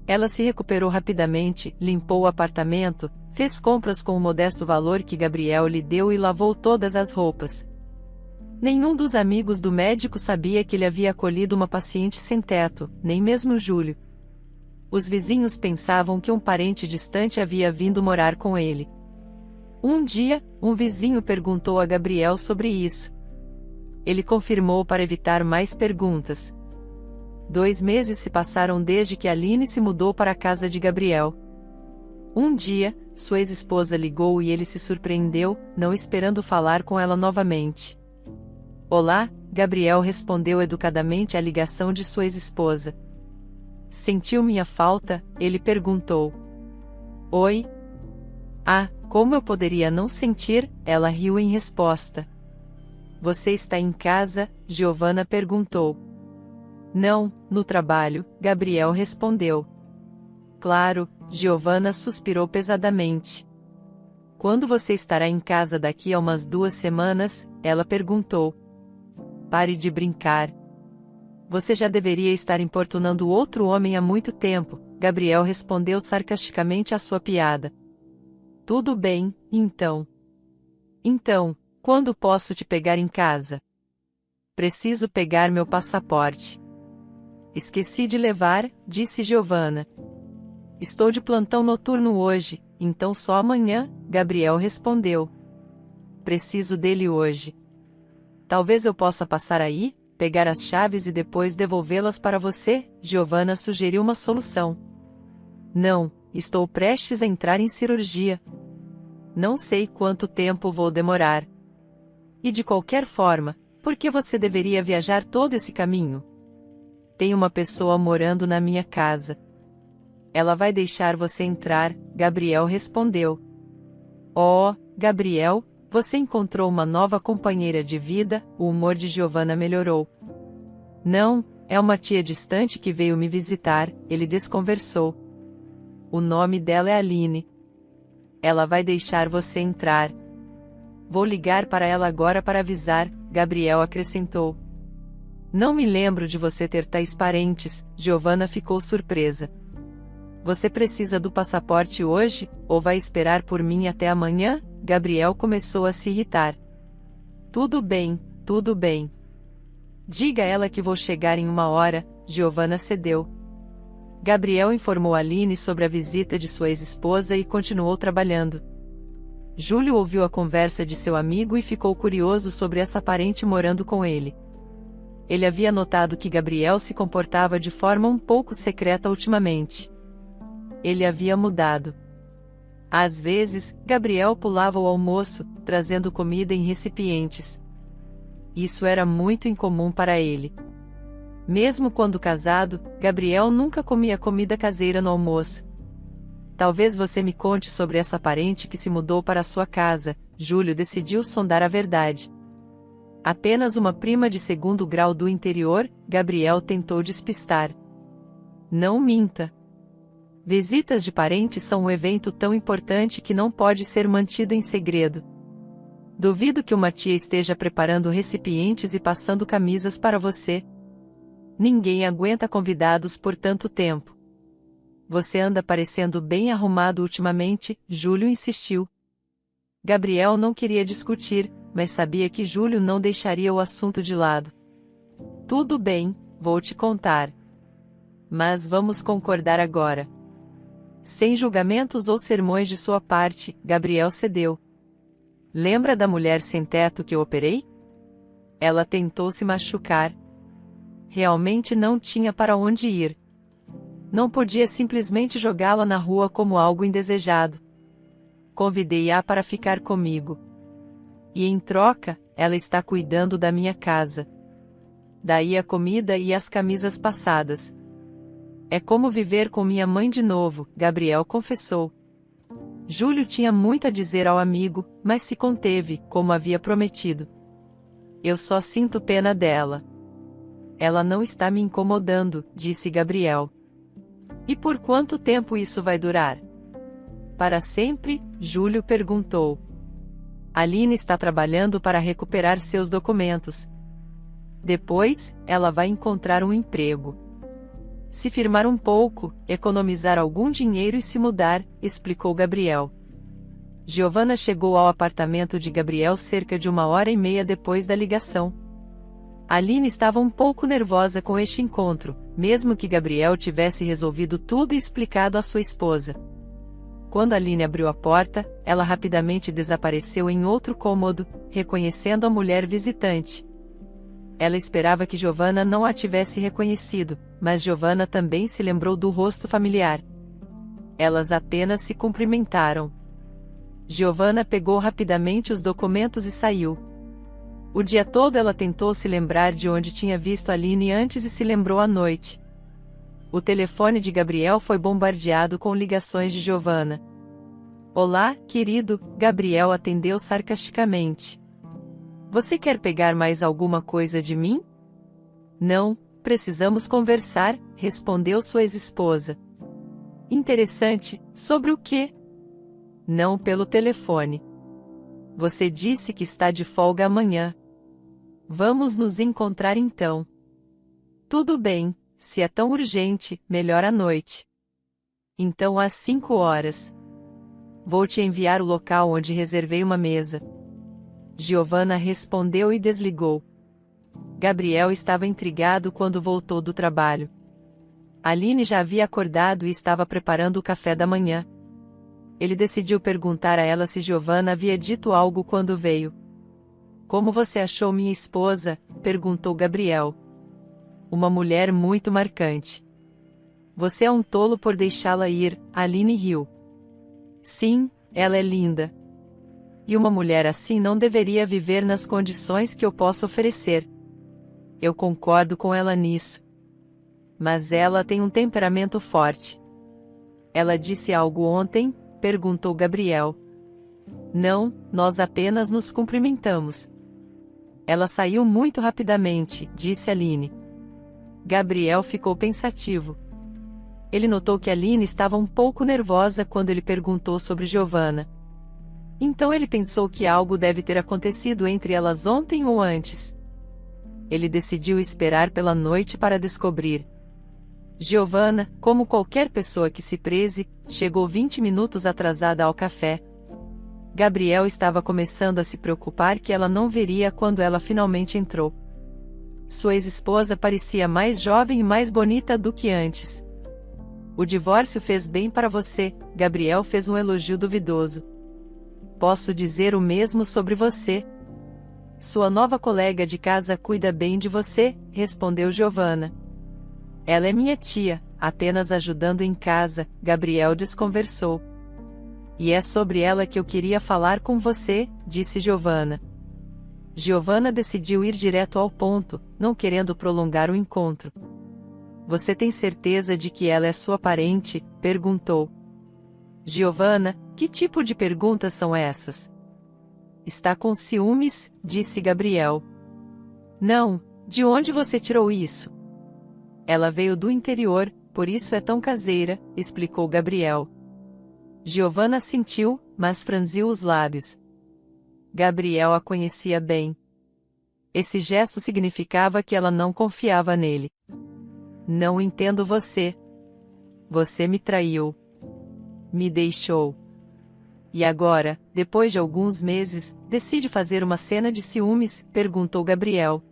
Ela se recuperou rapidamente, limpou o apartamento, fez compras com o modesto valor que Gabriel lhe deu e lavou todas as roupas. Nenhum dos amigos do médico sabia que ele havia acolhido uma paciente sem teto, nem mesmo Júlio. Os vizinhos pensavam que um parente distante havia vindo morar com ele. Um dia, um vizinho perguntou a Gabriel sobre isso. Ele confirmou para evitar mais perguntas. 2 meses se passaram desde que Aline se mudou para a casa de Gabriel. Um dia, sua ex-esposa ligou e ele se surpreendeu, não esperando falar com ela novamente. Olá, Gabriel respondeu educadamente à ligação de sua ex-esposa. Sentiu minha falta? Ele perguntou. Oi? Ah, como eu poderia não sentir? Ela riu em resposta. Você está em casa? Giovanna perguntou. Não, no trabalho, Gabriel respondeu. Claro, Giovanna suspirou pesadamente. Quando você estará em casa daqui a umas 2 semanas? Ela perguntou. Pare de brincar. Você já deveria estar importunando outro homem há muito tempo, Gabriel respondeu sarcasticamente à sua piada. Tudo bem, então. Então, quando posso te pegar em casa? Preciso pegar meu passaporte. Esqueci de levar, disse Giovanna. Estou de plantão noturno hoje, então só amanhã, Gabriel respondeu. Preciso dele hoje. Talvez eu possa passar aí, pegar as chaves e depois devolvê-las para você, Giovanna sugeriu uma solução. Não, estou prestes a entrar em cirurgia. Não sei quanto tempo vou demorar. E de qualquer forma, por que você deveria viajar todo esse caminho? Tem uma pessoa morando na minha casa. Ela vai deixar você entrar, Gabriel respondeu. Oh, Gabriel, você encontrou uma nova companheira de vida, o humor de Giovanna melhorou. Não, é uma tia distante que veio me visitar, ele desconversou. O nome dela é Aline. Ela vai deixar você entrar. Vou ligar para ela agora para avisar, Gabriel acrescentou. Não me lembro de você ter tais parentes, Giovanna ficou surpresa. Você precisa do passaporte hoje, ou vai esperar por mim até amanhã? Gabriel começou a se irritar. Tudo bem, tudo bem. Diga a ela que vou chegar em 1 hora, Giovanna cedeu. Gabriel informou Aline sobre a visita de sua ex-esposa e continuou trabalhando. Júlio ouviu a conversa de seu amigo e ficou curioso sobre essa parente morando com ele. Ele havia notado que Gabriel se comportava de forma um pouco secreta ultimamente. Ele havia mudado. Às vezes, Gabriel pulava o almoço, trazendo comida em recipientes. Isso era muito incomum para ele. Mesmo quando casado, Gabriel nunca comia comida caseira no almoço. Talvez você me conte sobre essa parente que se mudou para sua casa, Júlio decidiu sondar a verdade. Apenas uma prima de 2º grau do interior, Gabriel tentou despistar. Não minta. Visitas de parentes são um evento tão importante que não pode ser mantido em segredo. Duvido que uma tia esteja preparando recipientes e passando camisas para você. Ninguém aguenta convidados por tanto tempo. Você anda parecendo bem arrumado ultimamente, Júlio insistiu. Gabriel não queria discutir, mas sabia que Júlio não deixaria o assunto de lado. Tudo bem, vou te contar. Mas vamos concordar agora. Sem julgamentos ou sermões de sua parte, Gabriel cedeu. Lembra da mulher sem teto que eu operei? Ela tentou se machucar. Realmente não tinha para onde ir. Não podia simplesmente jogá-la na rua como algo indesejado. Convidei-a para ficar comigo. E em troca, ela está cuidando da minha casa. Daí a comida e as camisas passadas. É como viver com minha mãe de novo, Gabriel confessou. Júlio tinha muito a dizer ao amigo, mas se conteve, como havia prometido. Eu só sinto pena dela. Ela não está me incomodando, disse Gabriel. E por quanto tempo isso vai durar? Para sempre? Júlio perguntou. Aline está trabalhando para recuperar seus documentos. Depois, ela vai encontrar um emprego. Se firmar um pouco, economizar algum dinheiro e se mudar, explicou Gabriel. Giovanna chegou ao apartamento de Gabriel cerca de 1h30 depois da ligação. Aline estava um pouco nervosa com este encontro, mesmo que Gabriel tivesse resolvido tudo e explicado à sua esposa. Quando Aline abriu a porta, ela rapidamente desapareceu em outro cômodo, reconhecendo a mulher visitante. Ela esperava que Giovanna não a tivesse reconhecido, mas Giovanna também se lembrou do rosto familiar. Elas apenas se cumprimentaram. Giovanna pegou rapidamente os documentos e saiu. O dia todo ela tentou se lembrar de onde tinha visto Aline antes e se lembrou à noite. O telefone de Gabriel foi bombardeado com ligações de Giovanna. Olá, querido, Gabriel atendeu sarcasticamente. Você quer pegar mais alguma coisa de mim? Não, precisamos conversar, respondeu sua ex-esposa. Interessante, sobre o quê? Não pelo telefone. Você disse que está de folga amanhã. Vamos nos encontrar então. Tudo bem, se é tão urgente, melhor à noite. Então às 5h. Vou te enviar o local onde reservei uma mesa. Giovanna respondeu e desligou. Gabriel estava intrigado quando voltou do trabalho. Aline já havia acordado e estava preparando o café da manhã. Ele decidiu perguntar a ela se Giovanna havia dito algo quando veio. Como você achou minha esposa? Perguntou Gabriel. Uma mulher muito marcante. Você é um tolo por deixá-la ir, Aline riu. Sim, ela é linda. E uma mulher assim não deveria viver nas condições que eu posso oferecer. Eu concordo com ela nisso. Mas ela tem um temperamento forte. Ela disse algo ontem? Perguntou Gabriel. Não, nós apenas nos cumprimentamos. Ela saiu muito rapidamente, disse Aline. Gabriel ficou pensativo. Ele notou que Aline estava um pouco nervosa quando ele perguntou sobre Giovanna. Então ele pensou que algo deve ter acontecido entre elas ontem ou antes. Ele decidiu esperar pela noite para descobrir. Giovanna, como qualquer pessoa que se preze, chegou 20 minutos atrasada ao café. Gabriel estava começando a se preocupar que ela não veria quando ela finalmente entrou. Sua ex-esposa parecia mais jovem e mais bonita do que antes. O divórcio fez bem para você, Gabriel fez um elogio duvidoso. Posso dizer o mesmo sobre você. Sua nova colega de casa cuida bem de você, respondeu Giovanna. Ela é minha tia, apenas ajudando em casa, Gabriel desconversou. E é sobre ela que eu queria falar com você, disse Giovanna. Giovanna decidiu ir direto ao ponto, não querendo prolongar o encontro. Você tem certeza de que ela é sua parente? Perguntou. Giovanna, que tipo de perguntas são essas? Está com ciúmes? Disse Gabriel. Não, de onde você tirou isso? Ela veio do interior, por isso é tão caseira, explicou Gabriel. Giovanna sentiu, mas franziu os lábios. Gabriel a conhecia bem. Esse gesto significava que ela não confiava nele. Não entendo você. Você me traiu. Me deixou. E agora, depois de alguns meses, decide fazer uma cena de ciúmes? Perguntou Gabriel.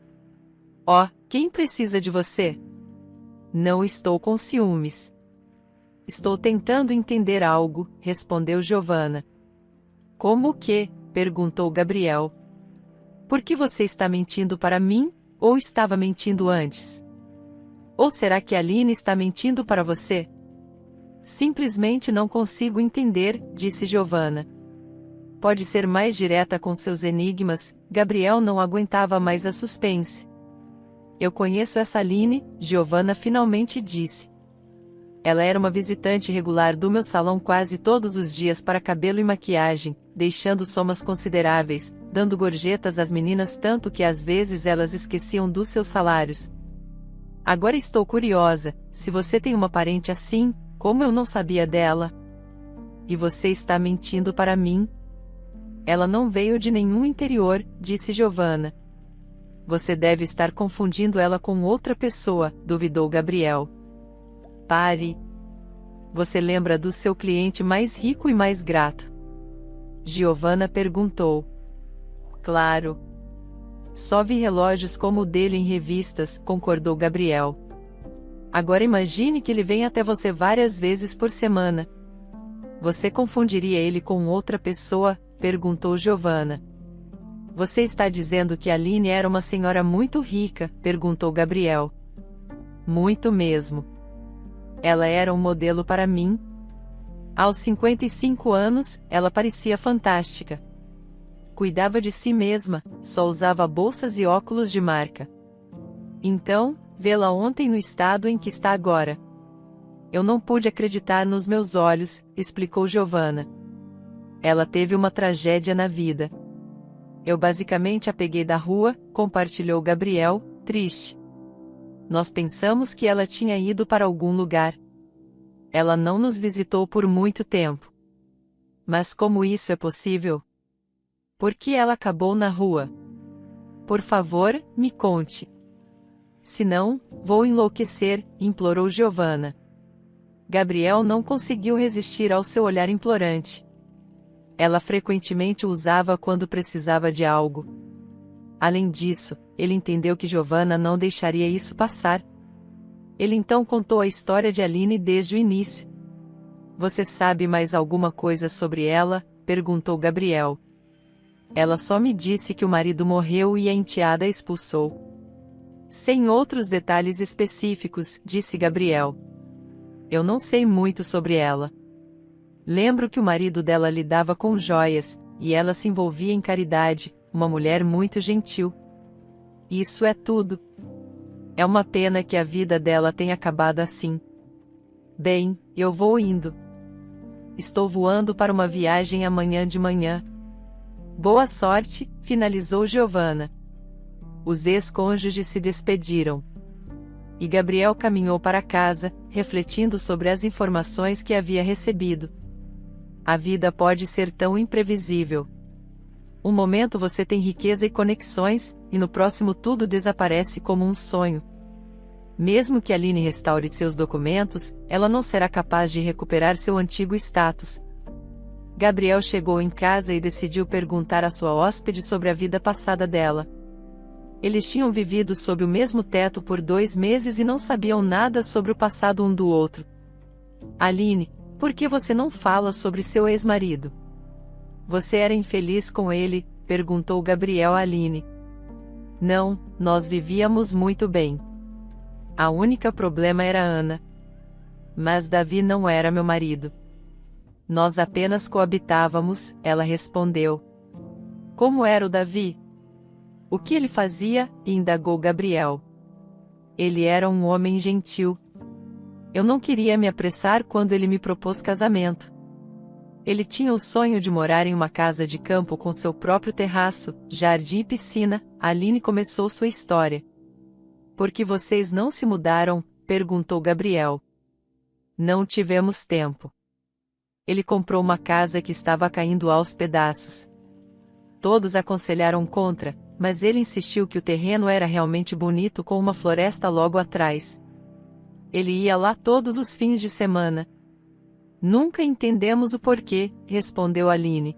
Oh, quem precisa de você? Não estou com ciúmes. Estou tentando entender algo, respondeu Giovanna. Como o quê? Perguntou Gabriel. Por que você está mentindo para mim, ou estava mentindo antes? Ou será que Aline está mentindo para você? Simplesmente não consigo entender, disse Giovanna. Pode ser mais direta com seus enigmas, Gabriel não aguentava mais a suspense. Eu conheço essa Aline, Giovanna finalmente disse. Ela era uma visitante regular do meu salão quase todos os dias para cabelo e maquiagem, deixando somas consideráveis, dando gorjetas às meninas tanto que às vezes elas esqueciam dos seus salários. Agora estou curiosa, se você tem uma parente assim, Como eu não sabia dela? E você está mentindo para mim? Ela não veio de nenhum interior, disse Giovanna. Você deve estar confundindo ela com outra pessoa, duvidou Gabriel. Pare. Você lembra do seu cliente mais rico e mais grato? Giovanna perguntou. Claro. Só vi relógios como o dele em revistas, concordou Gabriel. Agora imagine que ele vem até você várias vezes por semana. Você confundiria ele com outra pessoa? Perguntou Giovanna. Você está dizendo que Aline era uma senhora muito rica? Perguntou Gabriel. Muito mesmo. Ela era um modelo para mim. Aos 55 anos, ela parecia fantástica. Cuidava de si mesma, só usava bolsas e óculos de marca. Então, vê-la ontem no estado em que está agora. Eu não pude acreditar nos meus olhos, explicou Giovanna. Ela teve uma tragédia na vida. Eu basicamente a peguei da rua, compartilhou Gabriel, triste. Nós pensamos que ela tinha ido para algum lugar. Ela não nos visitou por muito tempo. Mas como isso é possível? Por que ela acabou na rua? Por favor, me conte. Senão, vou enlouquecer, implorou Giovanna. Gabriel não conseguiu resistir ao seu olhar implorante. Ela frequentemente o usava quando precisava de algo. Além disso, ele entendeu que Giovanna não deixaria isso passar. Ele então contou a história de Aline desde o início. Você sabe mais alguma coisa sobre ela? Perguntou Gabriel. Ela só me disse que o marido morreu e a enteada a expulsou. Sem outros detalhes específicos, disse Gabriel. Eu não sei muito sobre ela. Lembro que o marido dela lidava com joias, e ela se envolvia em caridade, uma mulher muito gentil. Isso é tudo. É uma pena que a vida dela tenha acabado assim. Bem, eu vou indo. Estou voando para uma viagem amanhã de manhã. Boa sorte, finalizou Giovanna. Os ex-cônjuges se despediram. E Gabriel caminhou para casa, refletindo sobre as informações que havia recebido. A vida pode ser tão imprevisível. Um momento você tem riqueza e conexões, e no próximo tudo desaparece como um sonho. Mesmo que Aline restaure seus documentos, ela não será capaz de recuperar seu antigo status. Gabriel chegou em casa e decidiu perguntar à sua hóspede sobre a vida passada dela. Eles tinham vivido sob o mesmo teto por 2 meses e não sabiam nada sobre o passado um do outro. Aline, por que você não fala sobre seu ex-marido? Você era infeliz com ele? Perguntou Gabriel a Aline. Não, nós vivíamos muito bem. A única problema era Ana. Mas Davi não era meu marido. Nós apenas coabitávamos, ela respondeu. Como era o Davi? O que ele fazia? Indagou Gabriel. Ele era um homem gentil. Eu não queria me apressar quando ele me propôs casamento. Ele tinha o sonho de morar em uma casa de campo com seu próprio terraço, jardim e piscina. Aline começou sua história. Por que vocês não se mudaram? Perguntou Gabriel. Não tivemos tempo. Ele comprou uma casa que estava caindo aos pedaços. Todos aconselharam contra, mas ele insistiu que o terreno era realmente bonito com uma floresta logo atrás. Ele ia lá todos os fins de semana. Nunca entendemos o porquê, respondeu Aline.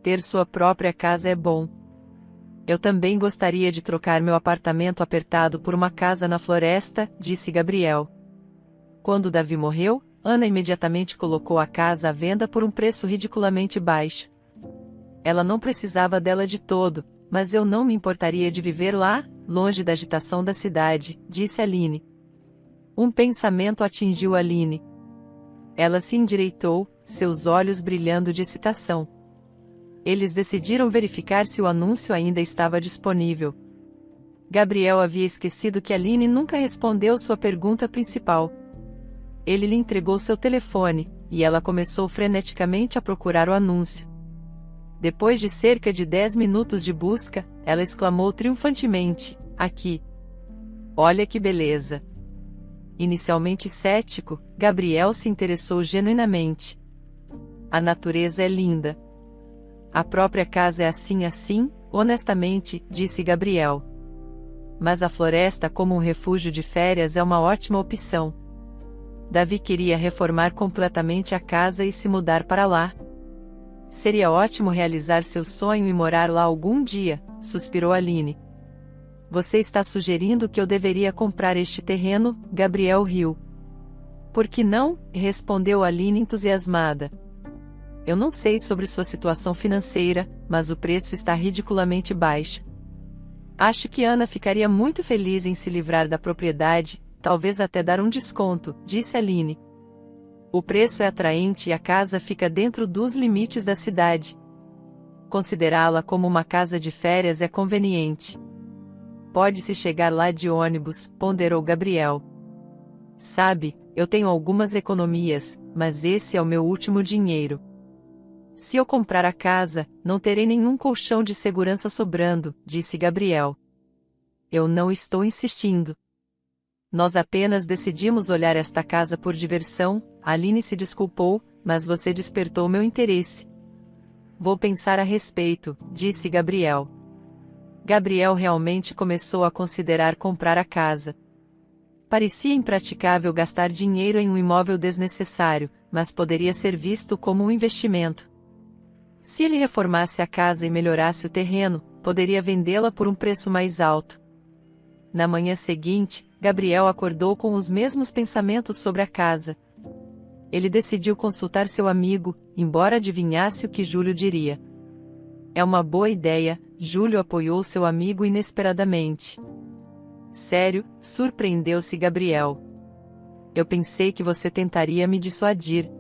Ter sua própria casa é bom. Eu também gostaria de trocar meu apartamento apertado por uma casa na floresta, disse Gabriel. Quando Davi morreu, Ana imediatamente colocou a casa à venda por um preço ridiculamente baixo. Ela não precisava dela de todo, mas eu não me importaria de viver lá, longe da agitação da cidade, disse Aline. Um pensamento atingiu Aline. Ela se endireitou, seus olhos brilhando de excitação. Eles decidiram verificar se o anúncio ainda estava disponível. Gabriel havia esquecido que Aline nunca respondeu sua pergunta principal. Ele lhe entregou seu telefone, e ela começou freneticamente a procurar o anúncio. Depois de cerca de 10 minutos de busca, ela exclamou triunfantemente, aqui. Olha que beleza! Inicialmente cético, Gabriel se interessou genuinamente. A natureza é linda. A própria casa é assim, honestamente, disse Gabriel. Mas a floresta como um refúgio de férias é uma ótima opção. Davi queria reformar completamente a casa e se mudar para lá. Seria ótimo realizar seu sonho e morar lá algum dia, suspirou Aline. Você está sugerindo que eu deveria comprar este terreno? Gabriel riu. Por que não? Respondeu Aline entusiasmada. Eu não sei sobre sua situação financeira, mas o preço está ridiculamente baixo. Acho que Ana ficaria muito feliz em se livrar da propriedade, talvez até dar um desconto, disse Aline. O preço é atraente e a casa fica dentro dos limites da cidade. Considerá-la como uma casa de férias é conveniente. Pode-se chegar lá de ônibus, ponderou Gabriel. Sabe, eu tenho algumas economias, mas esse é o meu último dinheiro. Se eu comprar a casa, não terei nenhum colchão de segurança sobrando, disse Gabriel. Eu não estou insistindo. Nós apenas decidimos olhar esta casa por diversão, Aline se desculpou, mas você despertou meu interesse. Vou pensar a respeito, disse Gabriel. Gabriel realmente começou a considerar comprar a casa. Parecia impraticável gastar dinheiro em um imóvel desnecessário, mas poderia ser visto como um investimento. Se ele reformasse a casa e melhorasse o terreno, poderia vendê-la por um preço mais alto. Na manhã seguinte, Gabriel acordou com os mesmos pensamentos sobre a casa. Ele decidiu consultar seu amigo, embora adivinhasse o que Júlio diria. É uma boa ideia, Júlio apoiou seu amigo inesperadamente. Sério, surpreendeu-se Gabriel. Eu pensei que você tentaria me dissuadir.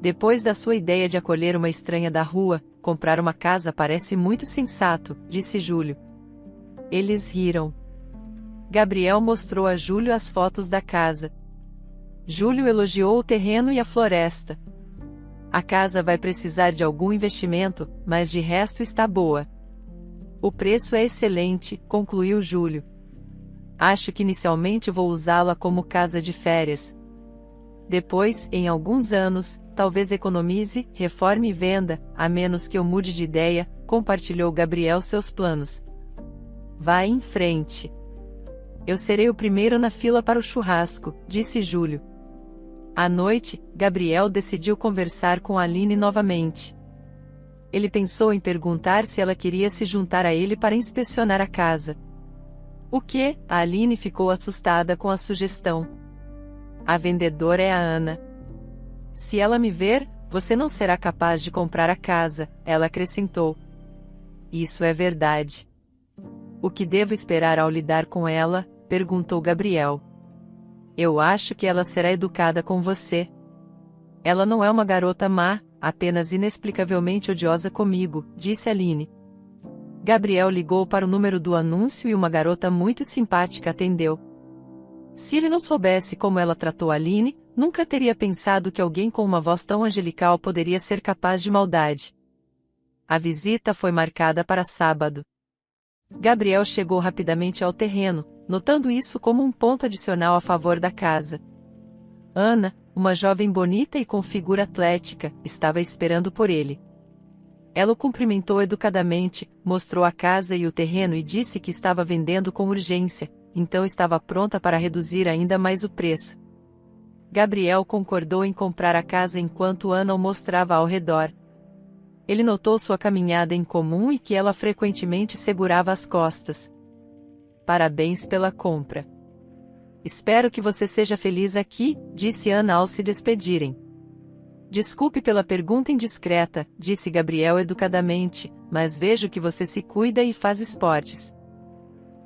Depois da sua ideia de acolher uma estranha da rua, comprar uma casa parece muito sensato, disse Júlio. Eles riram. Gabriel mostrou a Júlio as fotos da casa. Júlio elogiou o terreno e a floresta. A casa vai precisar de algum investimento, mas de resto está boa. O preço é excelente, concluiu Júlio. Acho que inicialmente vou usá-la como casa de férias. Depois, em alguns anos, talvez economize, reforme e venda, a menos que eu mude de ideia, compartilhou Gabriel seus planos. Vá em frente. Eu serei o primeiro na fila para o churrasco, disse Júlio. À noite, Gabriel decidiu conversar com Aline novamente. Ele pensou em perguntar se ela queria se juntar a ele para inspecionar a casa. O quê? A Aline ficou assustada com a sugestão. A vendedora é a Ana. Se ela me ver, você não será capaz de comprar a casa, ela acrescentou. Isso é verdade. O que devo esperar ao lidar com ela? Perguntou Gabriel. Eu acho que ela será educada com você. Ela não é uma garota má, apenas inexplicavelmente odiosa comigo, disse Aline. Gabriel ligou para o número do anúncio e uma garota muito simpática atendeu. Se ele não soubesse como ela tratou Aline, nunca teria pensado que alguém com uma voz tão angelical poderia ser capaz de maldade. A visita foi marcada para sábado. Gabriel chegou rapidamente ao terreno, notando isso como um ponto adicional a favor da casa. Ana, uma jovem bonita e com figura atlética, estava esperando por ele. Ela o cumprimentou educadamente, mostrou a casa e o terreno e disse que estava vendendo com urgência, então estava pronta para reduzir ainda mais o preço. Gabriel concordou em comprar a casa enquanto Ana o mostrava ao redor. Ele notou sua caminhada incomum e que ela frequentemente segurava as costas. Parabéns pela compra. Espero que você seja feliz aqui, disse Ana ao se despedirem. Desculpe pela pergunta indiscreta, disse Gabriel educadamente, mas vejo que você se cuida e faz esportes.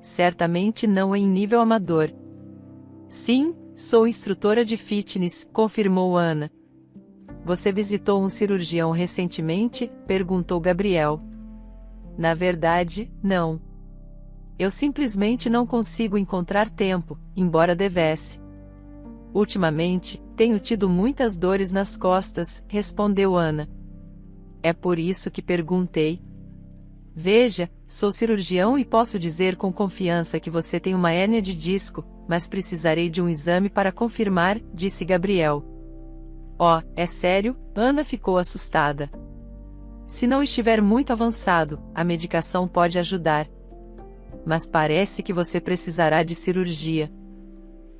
Certamente não em nível amador. Sim, sou instrutora de fitness, confirmou Ana. Você visitou um cirurgião recentemente? Perguntou Gabriel. Na verdade, não. Eu simplesmente não consigo encontrar tempo, embora devesse. Ultimamente, tenho tido muitas dores nas costas, respondeu Ana. É por isso que perguntei. Veja, sou cirurgião e posso dizer com confiança que você tem uma hérnia de disco, mas precisarei de um exame para confirmar, disse Gabriel. Oh, é sério? Ana ficou assustada. Se não estiver muito avançado, a medicação pode ajudar. Mas parece que você precisará de cirurgia.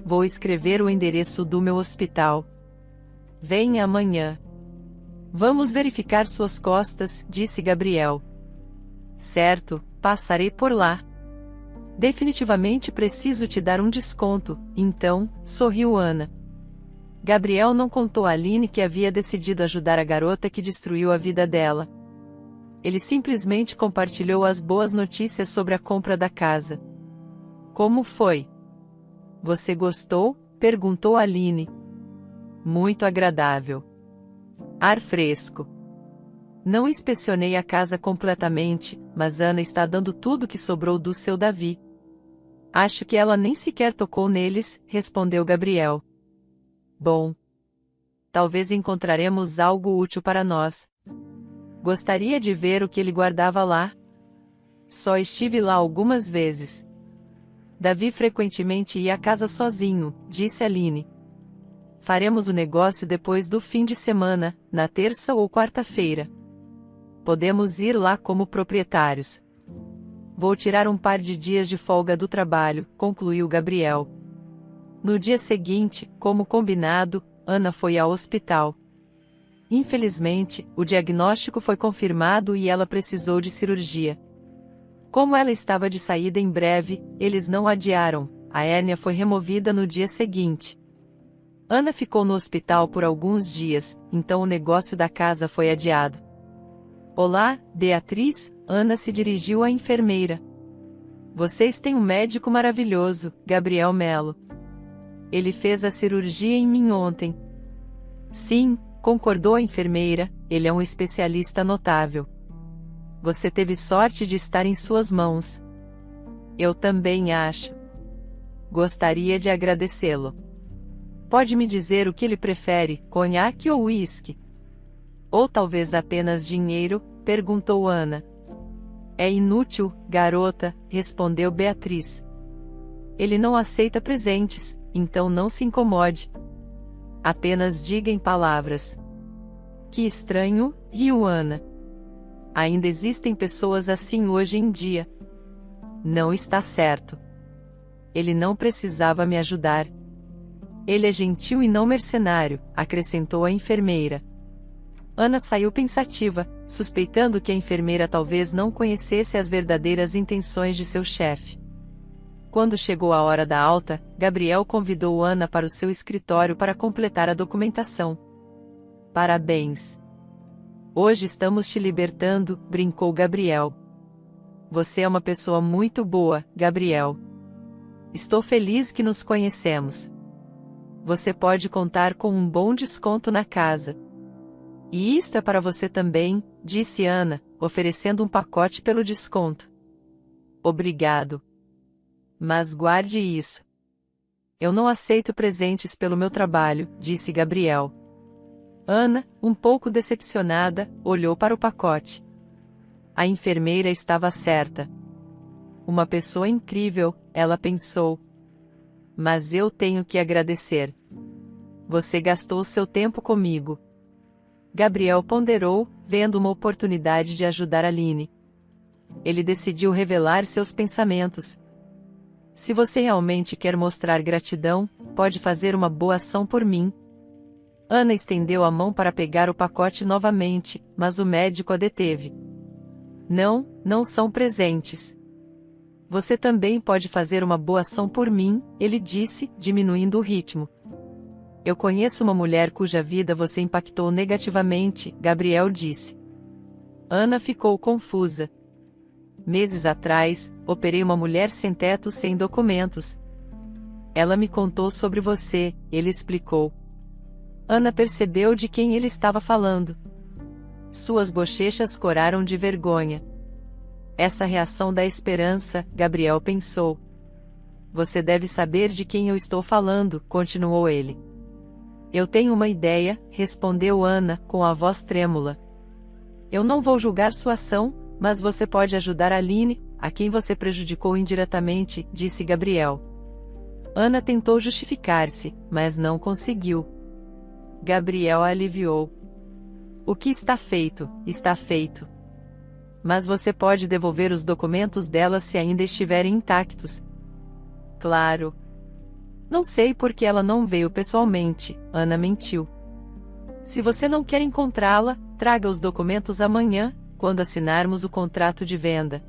Vou escrever o endereço do meu hospital. Venha amanhã. Vamos verificar suas costas, disse Gabriel. Certo, passarei por lá. Definitivamente preciso te dar um desconto, então, sorriu Ana. Gabriel não contou a Aline que havia decidido ajudar a garota que destruiu a vida dela. Ele simplesmente compartilhou as boas notícias sobre a compra da casa. Como foi? Você gostou? Perguntou Aline. Muito agradável. Ar fresco. Não inspecionei a casa completamente, mas Ana está dando tudo que sobrou do seu Davi. Acho que ela nem sequer tocou neles, respondeu Gabriel. Bom. Talvez encontraremos algo útil para nós. Gostaria de ver o que ele guardava lá. Só estive lá algumas vezes. Davi frequentemente ia à casa sozinho, disse Aline. Faremos o negócio depois do fim de semana, na terça ou quarta-feira. Podemos ir lá como proprietários. Vou tirar um par de dias de folga do trabalho, concluiu Gabriel. No dia seguinte, como combinado, Ana foi ao hospital. Infelizmente, o diagnóstico foi confirmado e ela precisou de cirurgia. Como ela estava de saída em breve, eles não adiaram, a hérnia foi removida no dia seguinte. Ana ficou no hospital por alguns dias, então o negócio da casa foi adiado. Olá, Beatriz, Ana se dirigiu à enfermeira. Vocês têm um médico maravilhoso, Gabriel Melo. Ele fez a cirurgia em mim ontem. Sim, concordou a enfermeira, ele é um especialista notável. Você teve sorte de estar em suas mãos. Eu também acho. Gostaria de agradecê-lo. Pode me dizer o que ele prefere, conhaque ou uísque? Ou talvez apenas dinheiro? Perguntou Ana. É inútil, garota, respondeu Beatriz. Ele não aceita presentes, então não se incomode. Apenas diga em palavras. Que estranho, riu Ana. Ainda existem pessoas assim hoje em dia. Não está certo. Ele não precisava me ajudar. Ele é gentil e não mercenário, acrescentou a enfermeira. Ana saiu pensativa, suspeitando que a enfermeira talvez não conhecesse as verdadeiras intenções de seu chefe. Quando chegou a hora da alta, Gabriel convidou Ana para o seu escritório para completar a documentação. Parabéns! Hoje estamos te libertando, brincou Gabriel. Você é uma pessoa muito boa, Gabriel. Estou feliz que nos conhecemos. Você pode contar com um bom desconto na casa. E isto é para você também, disse Ana, oferecendo um pacote pelo desconto. Obrigado. Mas guarde isso. Eu não aceito presentes pelo meu trabalho, disse Gabriel. Ana, um pouco decepcionada, olhou para o pacote. A enfermeira estava certa. Uma pessoa incrível, ela pensou. Mas eu tenho que agradecer. Você gastou seu tempo comigo. Gabriel ponderou, vendo uma oportunidade de ajudar Aline. Ele decidiu revelar seus pensamentos. Se você realmente quer mostrar gratidão, pode fazer uma boa ação por mim. Ana estendeu a mão para pegar o pacote novamente, mas o médico a deteve. Não, não são presentes. Você também pode fazer uma boa ação por mim, ele disse, diminuindo o ritmo. Eu conheço uma mulher cuja vida você impactou negativamente, Gabriel disse. Ana ficou confusa. Meses atrás, operei uma mulher sem teto sem documentos. Ela me contou sobre você, ele explicou. Ana percebeu de quem ele estava falando. Suas bochechas coraram de vergonha. Essa reação dá esperança, Gabriel pensou. Você deve saber de quem eu estou falando, continuou ele. Eu tenho uma ideia, respondeu Ana, com a voz trêmula. Eu não vou julgar sua ação, mas você pode ajudar Aline, a quem você prejudicou indiretamente, disse Gabriel. Ana tentou justificar-se, mas não conseguiu. Gabriel a aliviou. O que está feito, está feito. Mas você pode devolver os documentos dela se ainda estiverem intactos. Claro. Não sei por que ela não veio pessoalmente, Ana mentiu. Se você não quer encontrá-la, traga os documentos amanhã, quando assinarmos o contrato de venda.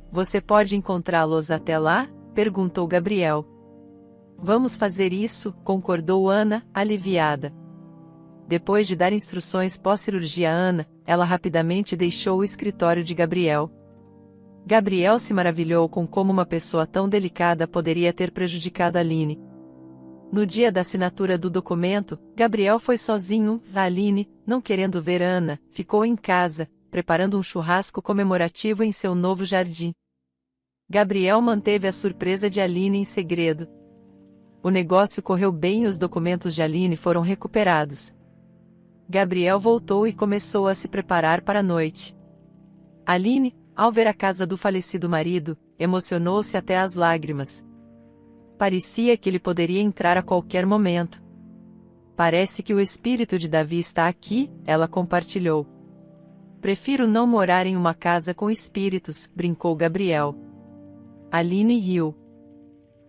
Você pode encontrá-los até lá? Perguntou Gabriel. Vamos fazer isso, concordou Ana, aliviada. Depois de dar instruções pós-cirurgia a Ana, ela rapidamente deixou o escritório de Gabriel. Gabriel se maravilhou com como uma pessoa tão delicada poderia ter prejudicado Aline. No dia da assinatura do documento, Gabriel foi sozinho. Aline, não querendo ver Ana, ficou em casa, preparando um churrasco comemorativo em seu novo jardim. Gabriel manteve a surpresa de Aline em segredo. O negócio correu bem e os documentos de Aline foram recuperados. Gabriel voltou e começou a se preparar para a noite. Aline, ao ver a casa do falecido marido, emocionou-se até às lágrimas. Parecia que ele poderia entrar a qualquer momento. Parece que o espírito de Davi está aqui, ela compartilhou. Prefiro não morar em uma casa com espíritos, brincou Gabriel. Aline riu.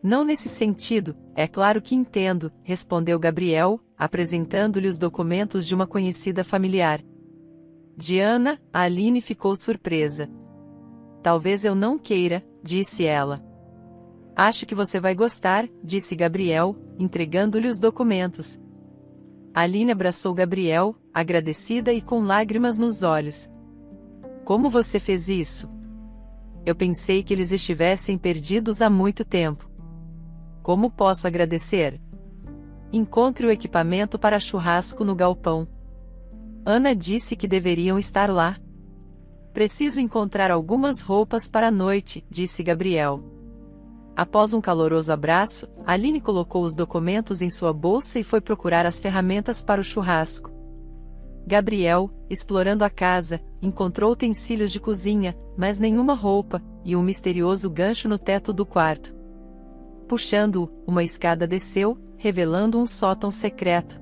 Não nesse sentido, é claro que entendo, respondeu Gabriel, apresentando-lhe os documentos de uma conhecida familiar. Diana, a Aline ficou surpresa. Talvez eu não queira, disse ela. Acho que você vai gostar, disse Gabriel, entregando-lhe os documentos. Aline abraçou Gabriel, agradecida e com lágrimas nos olhos. Como você fez isso? Eu pensei que eles estivessem perdidos há muito tempo. Como posso agradecer? Encontre o equipamento para churrasco no galpão. Ana disse que deveriam estar lá. Preciso encontrar algumas roupas para a noite, disse Gabriel. Após um caloroso abraço, Aline colocou os documentos em sua bolsa e foi procurar as ferramentas para o churrasco. Gabriel, explorando a casa, encontrou utensílios de cozinha, mas nenhuma roupa, e um misterioso gancho no teto do quarto. Puxando-o, uma escada desceu, revelando um sótão secreto.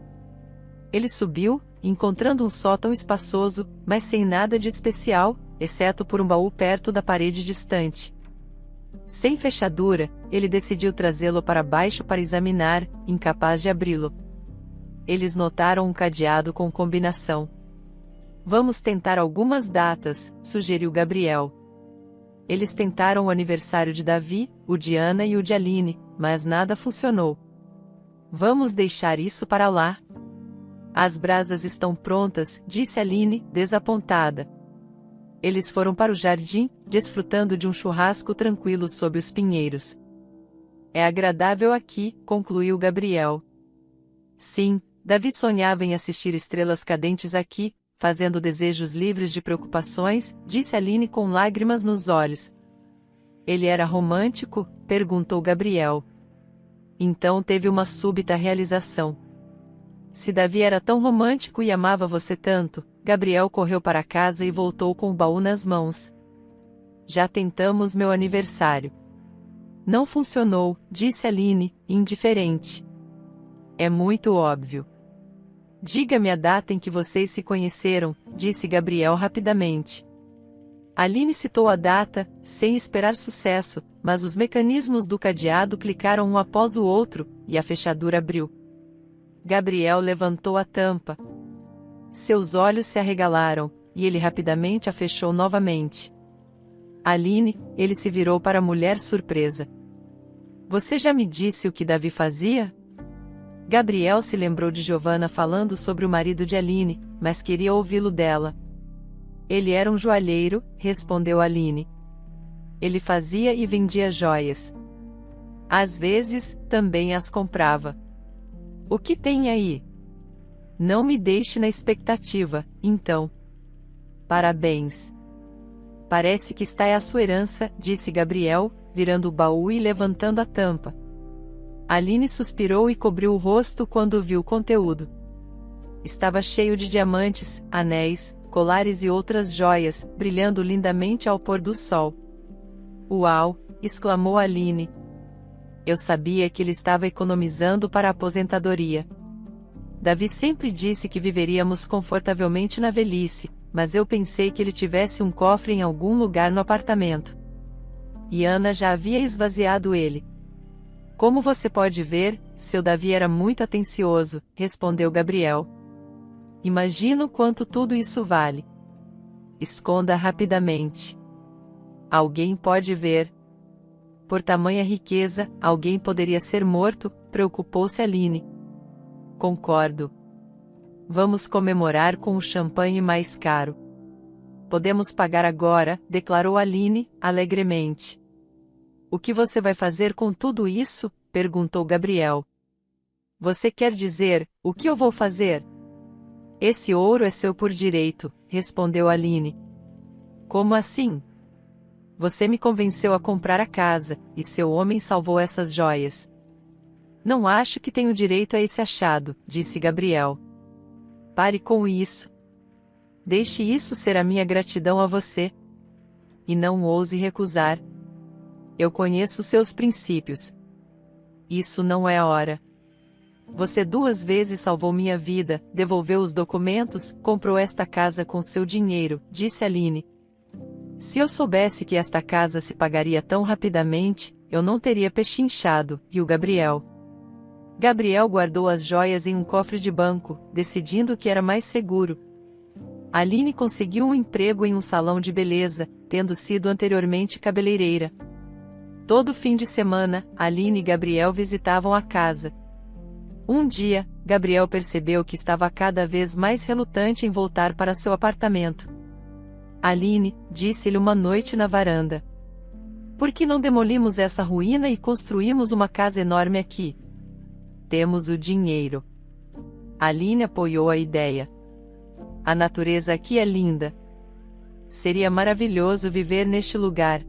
Ele subiu, encontrando um sótão espaçoso, mas sem nada de especial, exceto por um baú perto da parede distante. Sem fechadura, ele decidiu trazê-lo para baixo para examinar, incapaz de abri-lo. Eles notaram um cadeado com combinação. Vamos tentar algumas datas, sugeriu Gabriel. Eles tentaram o aniversário de Davi, o de Ana e o de Aline, mas nada funcionou. Vamos deixar isso para lá. As brasas estão prontas, disse Aline, desapontada. Eles foram para o jardim, desfrutando de um churrasco tranquilo sob os pinheiros. É agradável aqui, concluiu Gabriel. Sim, Davi sonhava em assistir estrelas cadentes aqui, fazendo desejos livres de preocupações, disse Aline com lágrimas nos olhos. Ele era romântico? Perguntou Gabriel. Então teve uma súbita realização. Se Davi era tão romântico e amava você tanto, Gabriel correu para casa e voltou com o baú nas mãos. Já tentamos meu aniversário. Não funcionou, disse Aline, indiferente. É muito óbvio. Diga-me a data em que vocês se conheceram, disse Gabriel rapidamente. Aline citou a data, sem esperar sucesso, mas os mecanismos do cadeado clicaram um após o outro, e a fechadura abriu. Gabriel levantou a tampa. Seus olhos se arregalaram, e ele rapidamente a fechou novamente. Aline, ele se virou para a mulher surpresa. Você já me disse o que Davi fazia? Gabriel se lembrou de Giovanna falando sobre o marido de Aline, mas queria ouvi-lo dela. Ele era um joalheiro, respondeu Aline. Ele fazia e vendia joias. Às vezes, também as comprava. O que tem aí? Não me deixe na expectativa, então. Parabéns. Parece que está a sua herança, disse Gabriel, virando o baú e levantando a tampa. Aline suspirou e cobriu o rosto quando viu o conteúdo. Estava cheio de diamantes, anéis, colares e outras joias, brilhando lindamente ao pôr do sol. Uau! Exclamou Aline. Eu sabia que ele estava economizando para a aposentadoria. Davi sempre disse que viveríamos confortavelmente na velhice, mas eu pensei que ele tivesse um cofre em algum lugar no apartamento. E Ana já havia esvaziado ele. Como você pode ver, seu Davi era muito atencioso, respondeu Gabriel. Imagino quanto tudo isso vale. Esconda rapidamente. Alguém pode ver. Por tamanha riqueza, alguém poderia ser morto, preocupou-se Aline. Concordo. Vamos comemorar com o champanhe mais caro. Podemos pagar agora, declarou Aline, alegremente. O que você vai fazer com tudo isso? Perguntou Gabriel. Você quer dizer, o que eu vou fazer? Esse ouro é seu por direito, respondeu Aline. Como assim? Você me convenceu a comprar a casa, e seu homem salvou essas joias. Não acho que tenho direito a esse achado, disse Gabriel. Pare com isso. Deixe isso ser a minha gratidão a você. E não ouse recusar. Eu conheço seus princípios. Isso não é a hora. Você 2 vezes salvou minha vida, devolveu os documentos, comprou esta casa com seu dinheiro, disse Aline. Se eu soubesse que esta casa se pagaria tão rapidamente, eu não teria pechinchado, riu Gabriel. Gabriel guardou as joias em um cofre de banco, decidindo que era mais seguro. Aline conseguiu um emprego em um salão de beleza, tendo sido anteriormente cabeleireira. Todo fim de semana, Aline e Gabriel visitavam a casa. Um dia, Gabriel percebeu que estava cada vez mais relutante em voltar para seu apartamento. Aline, disse-lhe uma noite na varanda. Por que não demolimos essa ruína e construímos uma casa enorme aqui? Temos o dinheiro. Aline apoiou a ideia. A natureza aqui é linda. Seria maravilhoso viver neste lugar.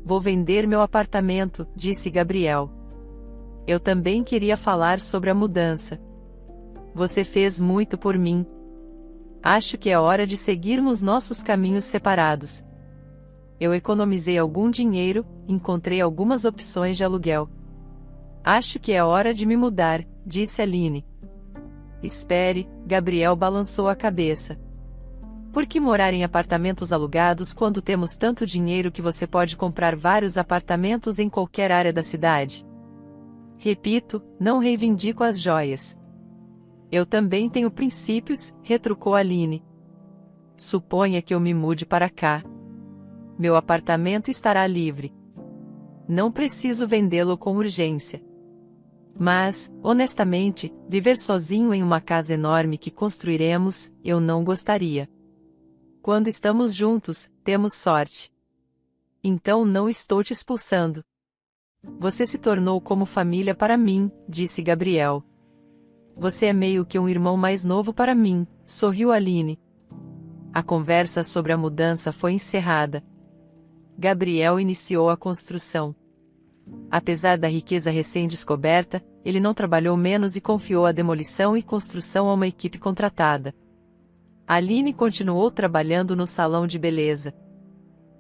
Vou vender meu apartamento, disse Gabriel. Eu também queria falar sobre a mudança. Você fez muito por mim. Acho que é hora de seguirmos nossos caminhos separados. Eu economizei algum dinheiro, encontrei algumas opções de aluguel. Acho que é hora de me mudar, disse Aline. Espere, Gabriel balançou a cabeça. Por que morar em apartamentos alugados quando temos tanto dinheiro que você pode comprar vários apartamentos em qualquer área da cidade? Repito, não reivindico as joias. Eu também tenho princípios, retrucou Aline. Suponha que eu me mude para cá. Meu apartamento estará livre. Não preciso vendê-lo com urgência. Mas, honestamente, viver sozinho em uma casa enorme que construiremos, eu não gostaria. Quando estamos juntos, temos sorte. Então não estou te expulsando. Você se tornou como família para mim, disse Gabriel. Você é meio que um irmão mais novo para mim, sorriu Aline. A conversa sobre a mudança foi encerrada. Gabriel iniciou a construção. Apesar da riqueza recém-descoberta, ele não trabalhou menos e confiou a demolição e construção a uma equipe contratada. Aline continuou trabalhando no salão de beleza.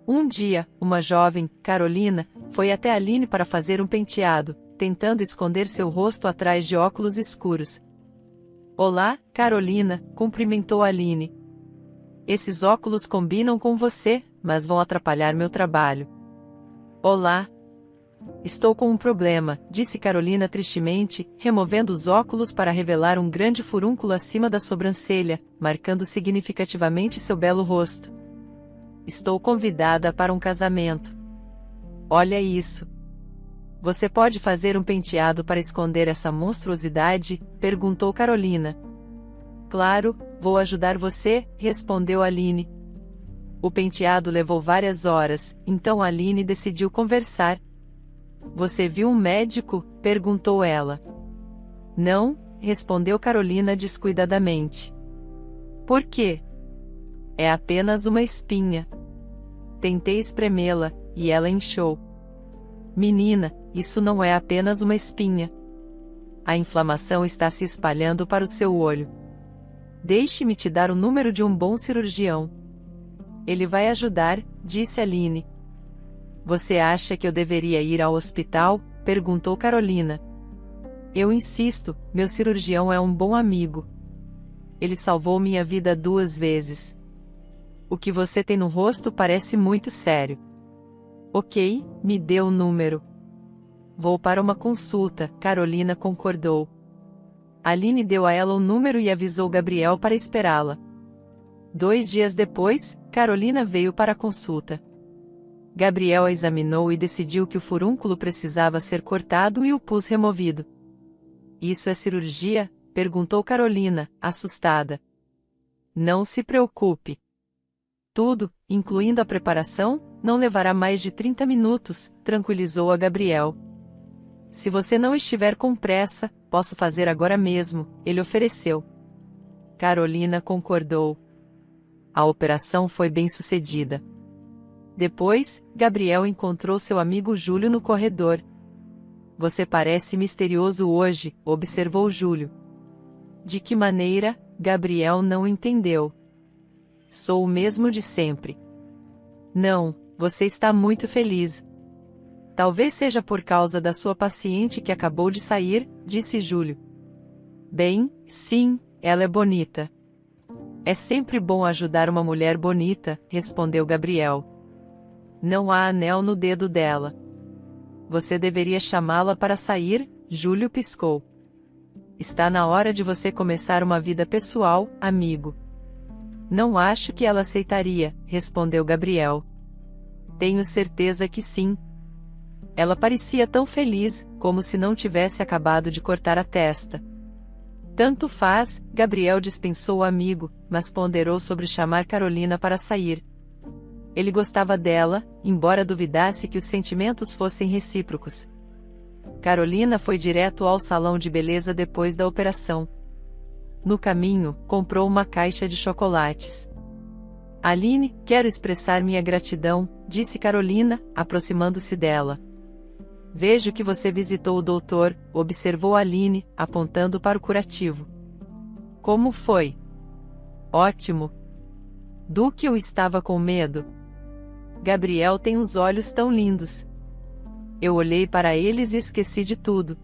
Um dia, uma jovem, Carolina, foi até Aline para fazer um penteado, tentando esconder seu rosto atrás de óculos escuros. Olá, Carolina, cumprimentou Aline. Esses óculos combinam com você, mas vão atrapalhar meu trabalho. Olá. Estou com um problema, disse Carolina tristemente, removendo os óculos para revelar um grande furúnculo acima da sobrancelha, marcando significativamente seu belo rosto. Estou convidada para um casamento. Olha isso. Você pode fazer um penteado para esconder essa monstruosidade? Perguntou Carolina. Claro, vou ajudar você, respondeu Aline. O penteado levou várias horas, então Aline decidiu conversar. Você viu um médico? Perguntou ela. Não, respondeu Carolina descuidadamente. Por quê? É apenas uma espinha. Tentei espremê-la, e ela inchou. Menina, isso não é apenas uma espinha. A inflamação está se espalhando para o seu olho. Deixe-me te dar o número de um bom cirurgião. Ele vai ajudar, disse Aline. Você acha que eu deveria ir ao hospital? perguntou Carolina. Eu insisto, meu cirurgião é um bom amigo. Ele salvou minha vida 2 vezes. O que você tem no rosto parece muito sério. Ok, me dê o número. Vou para uma consulta, Carolina concordou. Aline deu a ela o número e avisou Gabriel para esperá-la. 2 dias depois, Carolina veio para a consulta. Gabriel a examinou e decidiu que o furúnculo precisava ser cortado e o pus removido. Isso é cirurgia? Perguntou Carolina, assustada. Não se preocupe. Tudo, incluindo a preparação, não levará mais de 30 minutos, tranquilizou a Gabriel. Se você não estiver com pressa, posso fazer agora mesmo, ele ofereceu. Carolina concordou. A operação foi bem sucedida. Depois, Gabriel encontrou seu amigo Júlio no corredor. Você parece misterioso hoje, observou Júlio. De que maneira? Gabriel não entendeu. Sou o mesmo de sempre. Não, você está muito feliz. Talvez seja por causa da sua paciente que acabou de sair, disse Júlio. Bem, sim, ela é bonita. É sempre bom ajudar uma mulher bonita, respondeu Gabriel. Não há anel no dedo dela. Você deveria chamá-la para sair, Júlio piscou. Está na hora de você começar uma vida pessoal, amigo. Não acho que ela aceitaria, respondeu Gabriel. Tenho certeza que sim. Ela parecia tão feliz, como se não tivesse acabado de cortar a testa. Tanto faz, Gabriel dispensou o amigo, mas ponderou sobre chamar Carolina para sair. Ele gostava dela, embora duvidasse que os sentimentos fossem recíprocos. Carolina foi direto ao salão de beleza depois da operação. No caminho, comprou uma caixa de chocolates. Aline, quero expressar minha gratidão, disse Carolina, aproximando-se dela. Vejo que você visitou o doutor, observou Aline, apontando para o curativo. Como foi? Ótimo. Do que eu estava com medo. Gabriel tem os olhos tão lindos. Eu olhei para eles e esqueci de tudo.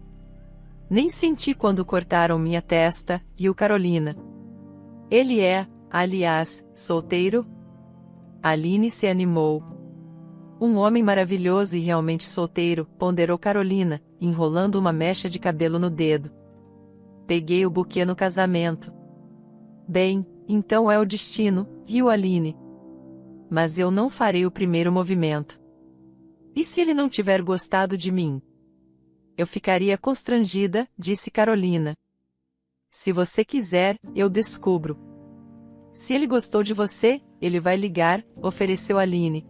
Nem senti quando cortaram minha testa, riu Carolina. Ele é, aliás, solteiro? Aline se animou. Um homem maravilhoso e realmente solteiro, ponderou Carolina, enrolando uma mecha de cabelo no dedo. Peguei o buquê no casamento. Bem, então é o destino, riu Aline. Mas eu não farei o primeiro movimento. E se ele não tiver gostado de mim? Eu ficaria constrangida, disse Carolina. Se você quiser, eu descubro. Se ele gostou de você, ele vai ligar, ofereceu Aline.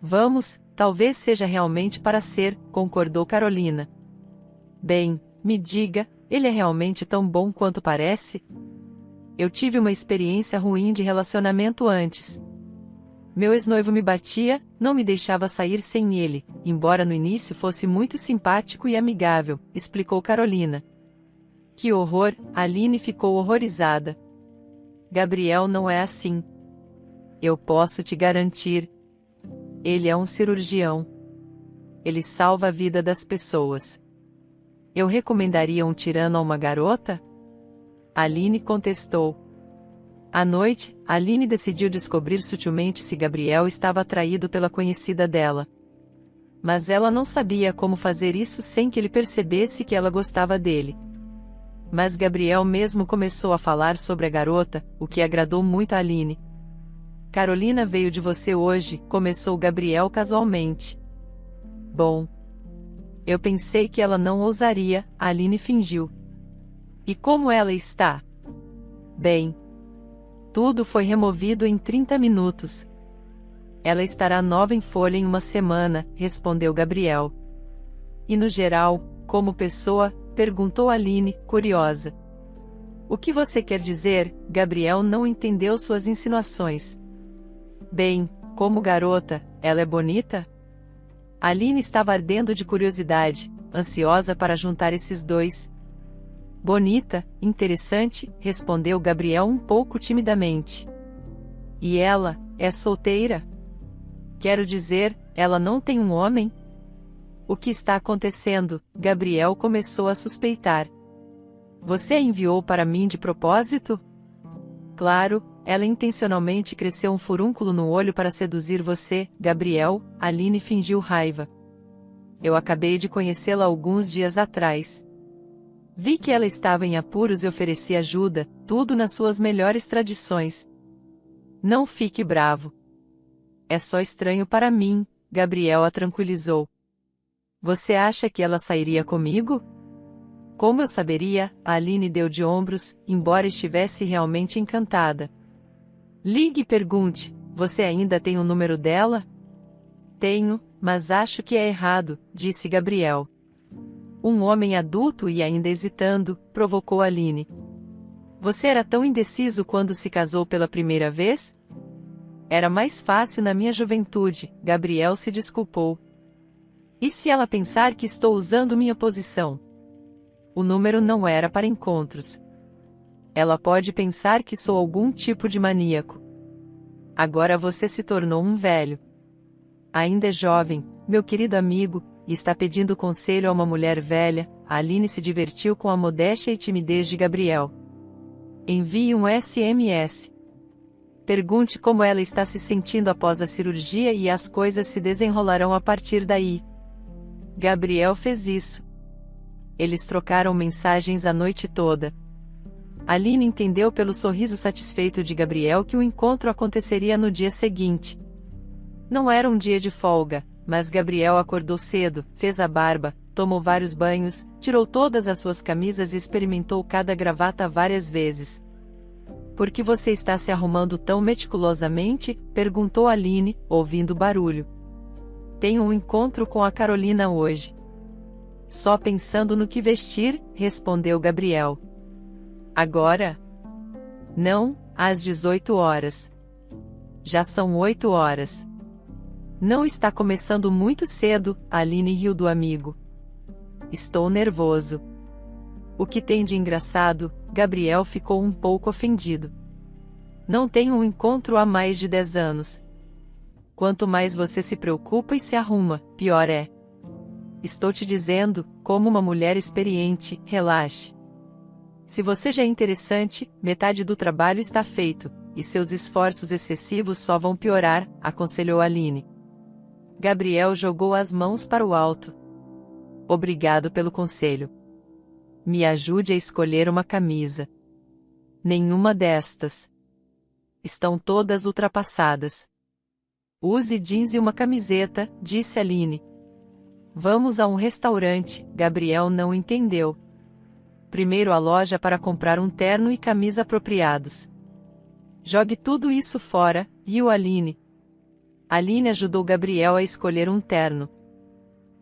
Vamos, talvez seja realmente para ser, concordou Carolina. Bem, me diga, ele é realmente tão bom quanto parece? Eu tive uma experiência ruim de relacionamento antes. Meu ex-noivo me batia, não me deixava sair sem ele, embora no início fosse muito simpático e amigável, explicou Carolina. Que horror, Aline ficou horrorizada. Gabriel não é assim. Eu posso te garantir. Ele é um cirurgião. Ele salva a vida das pessoas. Eu recomendaria um tirano a uma garota? Aline contestou. À noite, Aline decidiu descobrir sutilmente se Gabriel estava atraído pela conhecida dela. Mas ela não sabia como fazer isso sem que ele percebesse que ela gostava dele. Mas Gabriel mesmo começou a falar sobre a garota, o que agradou muito a Aline. Carolina veio de você hoje, começou Gabriel casualmente. Bom. Eu pensei que ela não ousaria, Aline fingiu. E como ela está? Bem. Tudo foi removido em 30 minutos. Ela estará nova em folha em uma semana, respondeu Gabriel. E no geral, como pessoa? Perguntou Aline, curiosa. O que você quer dizer? Gabriel não entendeu suas insinuações. Bem, como garota, ela é bonita? Aline estava ardendo de curiosidade, ansiosa para juntar esses dois. Bonita, interessante, respondeu Gabriel um pouco timidamente. E ela, é solteira? Quero dizer, ela não tem um homem? O que está acontecendo? Gabriel começou a suspeitar. Você a enviou para mim de propósito? Claro, ela intencionalmente cresceu um furúnculo no olho para seduzir você, Gabriel. Aline fingiu raiva. Eu acabei de conhecê-la alguns dias atrás. Vi que ela estava em apuros e ofereci ajuda, tudo nas suas melhores tradições. Não fique bravo. É só estranho para mim, Gabriel a tranquilizou. Você acha que ela sairia comigo? Como eu saberia? A Aline deu de ombros, embora estivesse realmente encantada. Ligue e pergunte, você ainda tem o número dela? Tenho, mas acho que é errado, disse Gabriel. Um homem adulto e ainda hesitando, provocou Aline. Você era tão indeciso quando se casou pela primeira vez? Era mais fácil na minha juventude, Gabriel se desculpou. E se ela pensar que estou usando minha posição? O número não era para encontros. Ela pode pensar que sou algum tipo de maníaco. Agora você se tornou um velho. Ainda é jovem, meu querido amigo, e está pedindo conselho a uma mulher velha. A Aline se divertiu com a modéstia e timidez de Gabriel. Envie um SMS. Pergunte como ela está se sentindo após a cirurgia e as coisas se desenrolarão a partir daí. Gabriel fez isso. Eles trocaram mensagens a noite toda. Aline entendeu pelo sorriso satisfeito de Gabriel que o encontro aconteceria no dia seguinte. Não era um dia de folga, mas Gabriel acordou cedo, fez a barba, tomou vários banhos, tirou todas as suas camisas e experimentou cada gravata várias vezes. Por que você está se arrumando tão meticulosamente? Perguntou Aline, ouvindo barulho. Tenho um encontro com a Carolina hoje. Só pensando no que vestir, respondeu Gabriel. Agora? Não, às 18 horas. Já são 8 horas. Não está começando muito cedo, Aline riu do amigo. Estou nervoso. O que tem de engraçado? Gabriel ficou um pouco ofendido. Não tenho um encontro há mais de 10 anos. Quanto mais você se preocupa e se arruma, pior é. Estou te dizendo, como uma mulher experiente, relaxe. Se você já é interessante, metade do trabalho está feito, e seus esforços excessivos só vão piorar, aconselhou Aline. Gabriel jogou as mãos para o alto. Obrigado pelo conselho. Me ajude a escolher uma camisa. Nenhuma destas. Estão todas ultrapassadas. Use jeans e uma camiseta, disse Aline. Vamos a um restaurante, Gabriel não entendeu. Primeiro à loja para comprar um terno e camisa apropriados. Jogue tudo isso fora, riu Aline. Aline ajudou Gabriel a escolher um terno.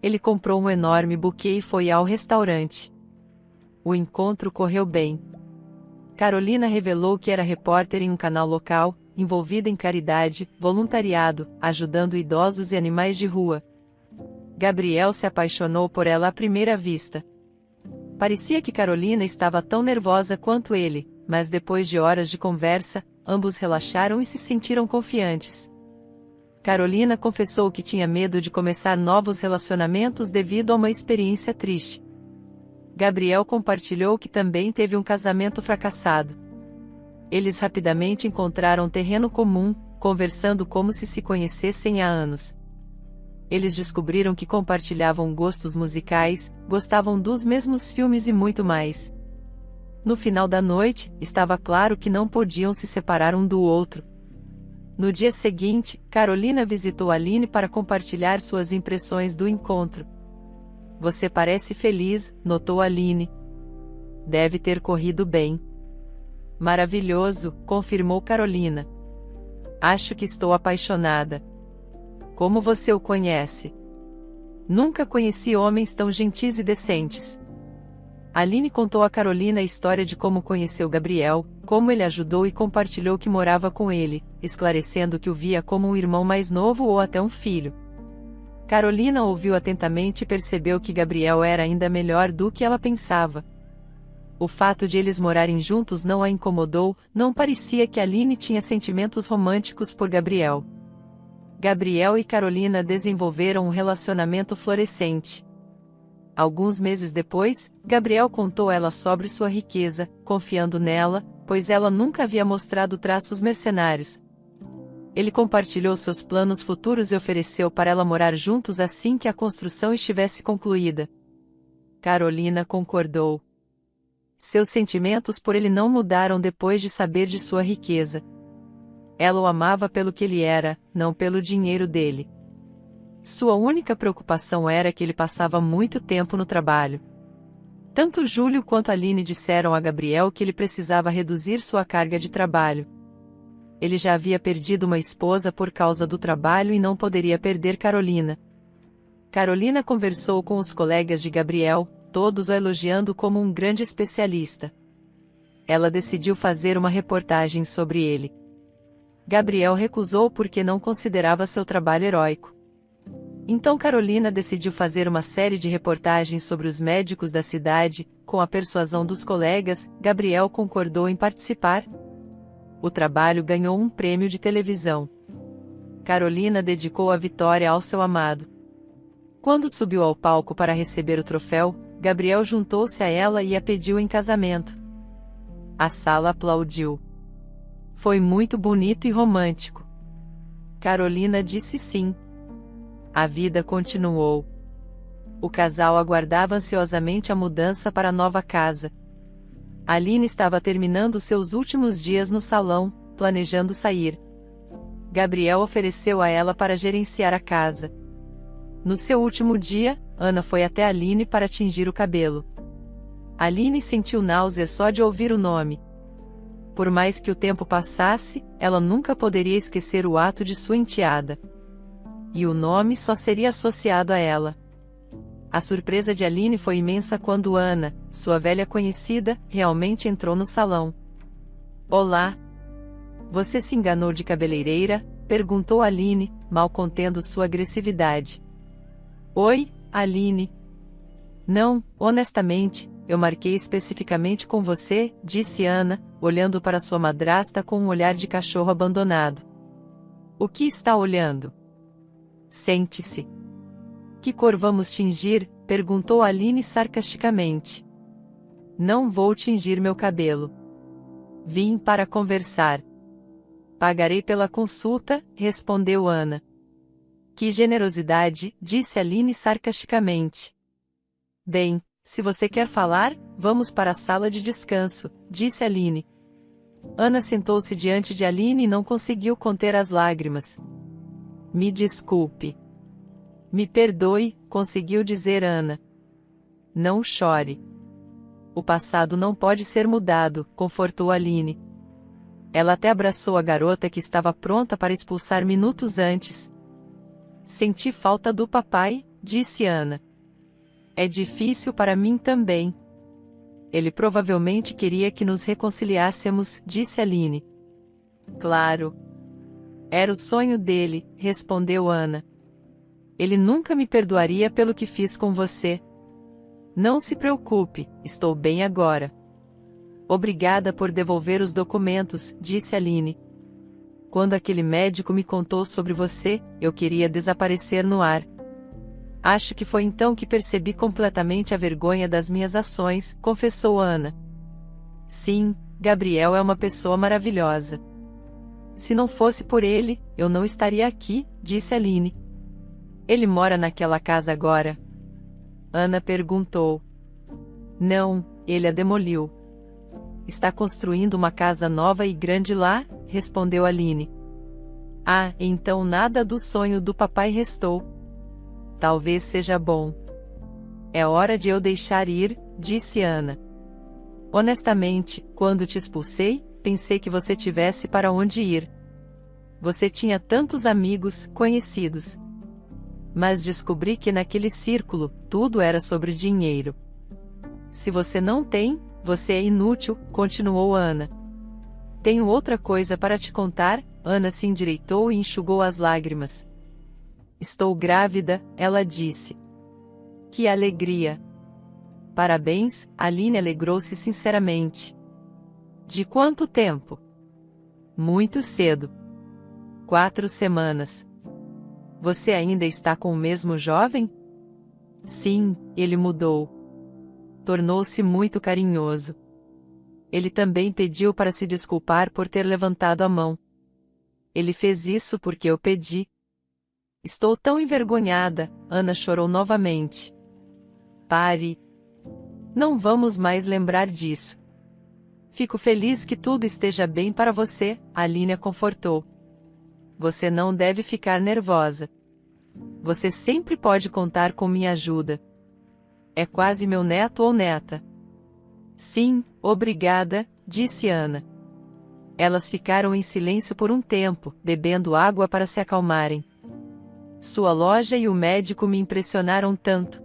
Ele comprou um enorme buquê e foi ao restaurante. O encontro correu bem. Carolina revelou que era repórter em um canal local, envolvida em caridade, voluntariado, ajudando idosos e animais de rua. Gabriel se apaixonou por ela à primeira vista. Parecia que Carolina estava tão nervosa quanto ele, mas depois de horas de conversa, ambos relaxaram e se sentiram confiantes. Carolina confessou que tinha medo de começar novos relacionamentos devido a uma experiência triste. Gabriel compartilhou que também teve um casamento fracassado. Eles rapidamente encontraram terreno comum, conversando como se conhecessem há anos. Eles descobriram que compartilhavam gostos musicais, gostavam dos mesmos filmes e muito mais. No final da noite, estava claro que não podiam se separar um do outro. No dia seguinte, Carolina visitou Aline para compartilhar suas impressões do encontro. Você parece feliz, notou Aline. Deve ter corrido bem. Maravilhoso, confirmou Carolina. Acho que estou apaixonada. Como você o conhece? Nunca conheci homens tão gentis e decentes. Aline contou a Carolina a história de como conheceu Gabriel, como ele ajudou e compartilhou que morava com ele, esclarecendo que o via como um irmão mais novo ou até um filho. Carolina ouviu atentamente e percebeu que Gabriel era ainda melhor do que ela pensava. O fato de eles morarem juntos não a incomodou, não parecia que Aline tinha sentimentos românticos por Gabriel. Gabriel e Carolina desenvolveram um relacionamento florescente. Alguns meses depois, Gabriel contou a ela sobre sua riqueza, confiando nela, pois ela nunca havia mostrado traços mercenários. Ele compartilhou seus planos futuros e ofereceu para ela morar juntos assim que a construção estivesse concluída. Carolina concordou. Seus sentimentos por ele não mudaram depois de saber de sua riqueza. Ela o amava pelo que ele era, não pelo dinheiro dele. Sua única preocupação era que ele passava muito tempo no trabalho. Tanto Júlio quanto Aline disseram a Gabriel que ele precisava reduzir sua carga de trabalho. Ele já havia perdido uma esposa por causa do trabalho e não poderia perder Carolina. Carolina conversou com os colegas de Gabriel, todos o elogiando como um grande especialista. Ela decidiu fazer uma reportagem sobre ele. Gabriel recusou porque não considerava seu trabalho heróico. Então Carolina decidiu fazer uma série de reportagens sobre os médicos da cidade, com a persuasão dos colegas. Gabriel concordou em participar. O trabalho ganhou um prêmio de televisão. Carolina dedicou a vitória ao seu amado. Quando subiu ao palco para receber o troféu, Gabriel juntou-se a ela e a pediu em casamento. A sala aplaudiu. Foi muito bonito e romântico. Carolina disse sim. A vida continuou. O casal aguardava ansiosamente a mudança para a nova casa. Aline estava terminando seus últimos dias no salão, planejando sair. Gabriel ofereceu a ela para gerenciar a casa. No seu último dia, Ana foi até Aline para tingir o cabelo. Aline sentiu náusea só de ouvir o nome. Por mais que o tempo passasse, ela nunca poderia esquecer o ato de sua enteada. E o nome só seria associado a ela. A surpresa de Aline foi imensa quando Ana, sua velha conhecida, realmente entrou no salão. Olá! Você se enganou de cabeleireira? Perguntou Aline, mal contendo sua agressividade. Oi, Aline. Não, honestamente, eu marquei especificamente com você, disse Ana, olhando para sua madrasta com um olhar de cachorro abandonado. O que está olhando? Sente-se. Que cor vamos tingir? Perguntou Aline sarcasticamente. Não vou tingir meu cabelo. Vim para conversar. Pagarei pela consulta, respondeu Ana. Que generosidade, disse Aline sarcasticamente. Bem, se você quer falar, vamos para a sala de descanso, disse Aline. Ana sentou-se diante de Aline e não conseguiu conter as lágrimas. Me desculpe. Me perdoe, conseguiu dizer Ana. Não chore. O passado não pode ser mudado, confortou Aline. Ela até abraçou a garota que estava pronta para expulsar minutos antes. Senti falta do papai, disse Ana. É difícil para mim também. Ele provavelmente queria que nos reconciliássemos, disse Aline. Claro. Era o sonho dele, respondeu Ana. Ele nunca me perdoaria pelo que fiz com você. Não se preocupe, estou bem agora. Obrigada por devolver os documentos, disse Aline. Quando aquele médico me contou sobre você, eu queria desaparecer no ar. Acho que foi então que percebi completamente a vergonha das minhas ações, confessou Ana. Sim, Gabriel é uma pessoa maravilhosa. Se não fosse por ele, eu não estaria aqui, disse Aline. Ele mora naquela casa agora? Ana perguntou. Não, ele a demoliu. Está construindo uma casa nova e grande lá? Respondeu Aline. Ah, então nada do sonho do papai restou. Talvez seja bom. É hora de eu deixar ir, disse Ana. Honestamente, quando te expulsei, pensei que você tivesse para onde ir. Você tinha tantos amigos, conhecidos. Mas descobri que naquele círculo, tudo era sobre dinheiro. Se você não tem, você é inútil, continuou Ana. Tenho outra coisa para te contar, Ana se endireitou e enxugou as lágrimas. Estou grávida, ela disse. Que alegria! Parabéns, Aline alegrou-se sinceramente. De quanto tempo? Muito cedo. 4 semanas. Você ainda está com o mesmo jovem? Sim, ele mudou. Tornou-se muito carinhoso. Ele também pediu para se desculpar por ter levantado a mão. Ele fez isso porque eu pedi. Estou tão envergonhada, Ana chorou novamente. Pare. Não vamos mais lembrar disso. Fico feliz que tudo esteja bem para você, Aline a confortou. Você não deve ficar nervosa. Você sempre pode contar com minha ajuda. É quase meu neto ou neta. Sim, obrigada, disse Ana. Elas ficaram em silêncio por um tempo, bebendo água para se acalmarem. Sua loja e o médico me impressionaram tanto.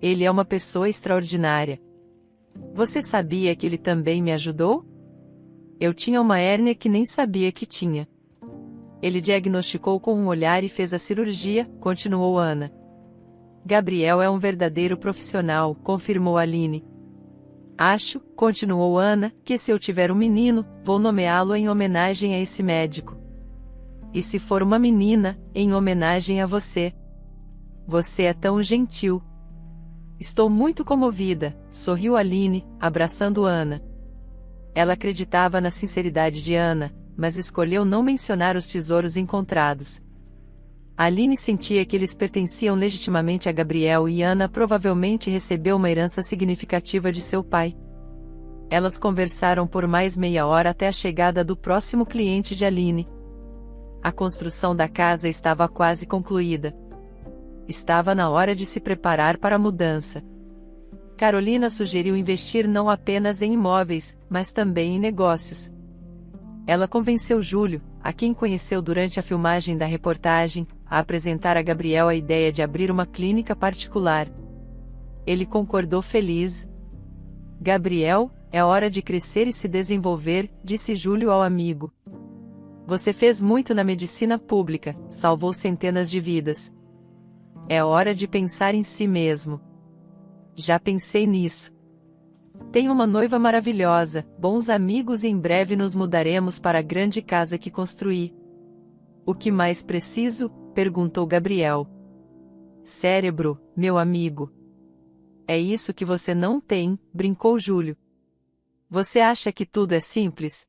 Ele é uma pessoa extraordinária. Você sabia que ele também me ajudou? Eu tinha uma hérnia que nem sabia que tinha. Ele diagnosticou com um olhar e fez a cirurgia, continuou Ana. Gabriel é um verdadeiro profissional, confirmou Aline. Acho, continuou Ana, que se eu tiver um menino, vou nomeá-lo em homenagem a esse médico. E se for uma menina, em homenagem a você. Você é tão gentil. Estou muito comovida, sorriu Aline, abraçando Ana. Ela acreditava na sinceridade de Ana, mas escolheu não mencionar os tesouros encontrados. Aline sentia que eles pertenciam legitimamente a Gabriel e Ana provavelmente recebeu uma herança significativa de seu pai. Elas conversaram por mais meia hora até a chegada do próximo cliente de Aline. A construção da casa estava quase concluída. Estava na hora de se preparar para a mudança. Carolina sugeriu investir não apenas em imóveis, mas também em negócios. Ela convenceu Júlio, a quem conheceu durante a filmagem da reportagem, a apresentar a Gabriel a ideia de abrir uma clínica particular. Ele concordou feliz. Gabriel, é hora de crescer e se desenvolver, disse Júlio ao amigo. Você fez muito na medicina pública, salvou centenas de vidas. É hora de pensar em si mesmo. Já pensei nisso. Tenho uma noiva maravilhosa, bons amigos e em breve nos mudaremos para a grande casa que construí. O que mais preciso? Perguntou Gabriel. Cérebro, meu amigo. É isso que você não tem, brincou Júlio. Você acha que tudo é simples?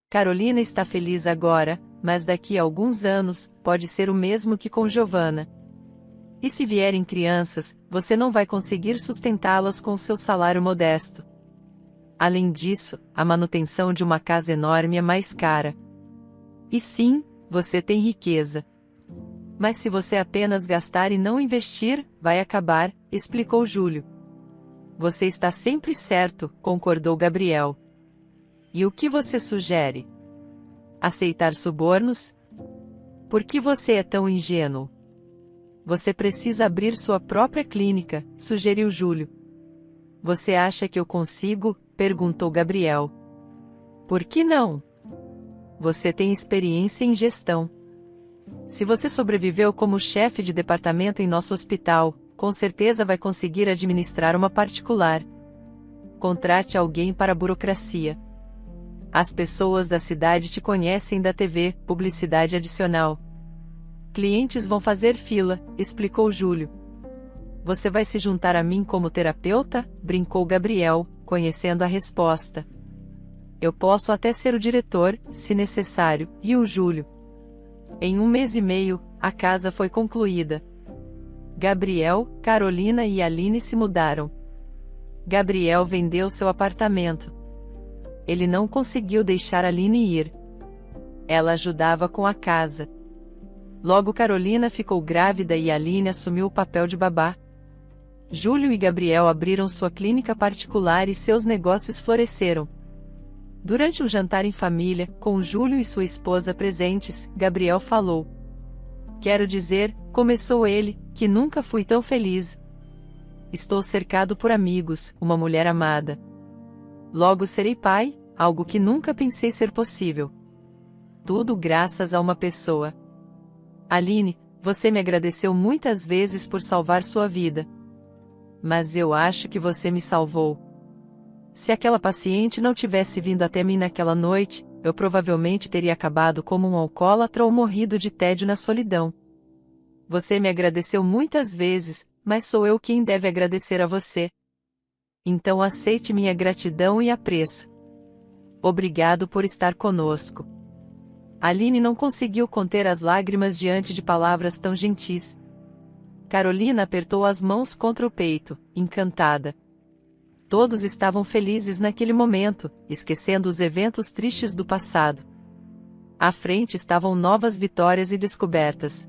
Carolina está feliz agora, mas daqui a alguns anos, pode ser o mesmo que com Giovanna. E se vierem crianças, você não vai conseguir sustentá-las com seu salário modesto. Além disso, a manutenção de uma casa enorme é mais cara. E sim, você tem riqueza. Mas se você apenas gastar e não investir, vai acabar, explicou Júlio. Você está sempre certo, concordou Gabriel. E o que você sugere? Aceitar subornos? Por que você é tão ingênuo? Você precisa abrir sua própria clínica, sugeriu Júlio. Você acha que eu consigo? Perguntou Gabriel. Por que não? Você tem experiência em gestão. Se você sobreviveu como chefe de departamento em nosso hospital, com certeza vai conseguir administrar uma particular. Contrate alguém para a burocracia. As pessoas da cidade te conhecem da TV, publicidade adicional. Clientes vão fazer fila, explicou Júlio. Você vai se juntar a mim como terapeuta? Brincou Gabriel, conhecendo a resposta. Eu posso até ser o diretor, se necessário, riu Júlio. Em 1 mês e meio, a casa foi concluída. Gabriel, Carolina e Aline se mudaram. Gabriel vendeu seu apartamento. Ele não conseguiu deixar Aline ir. Ela ajudava com a casa. Logo Carolina ficou grávida e Aline assumiu o papel de babá. Júlio e Gabriel abriram sua clínica particular e seus negócios floresceram. Durante um jantar em família, com Júlio e sua esposa presentes, Gabriel falou. Quero dizer, começou ele, que nunca fui tão feliz. Estou cercado por amigos, uma mulher amada. Logo serei pai, algo que nunca pensei ser possível. Tudo graças a uma pessoa. Aline, você me agradeceu muitas vezes por salvar sua vida. Mas eu acho que você me salvou. Se aquela paciente não tivesse vindo até mim naquela noite, eu provavelmente teria acabado como um alcoólatra ou morrido de tédio na solidão. Você me agradeceu muitas vezes, mas sou eu quem deve agradecer a você. Então aceite minha gratidão e apreço. Obrigado por estar conosco. Aline não conseguiu conter as lágrimas diante de palavras tão gentis. Carolina apertou as mãos contra o peito, encantada. Todos estavam felizes naquele momento, esquecendo os eventos tristes do passado. À frente estavam novas vitórias e descobertas.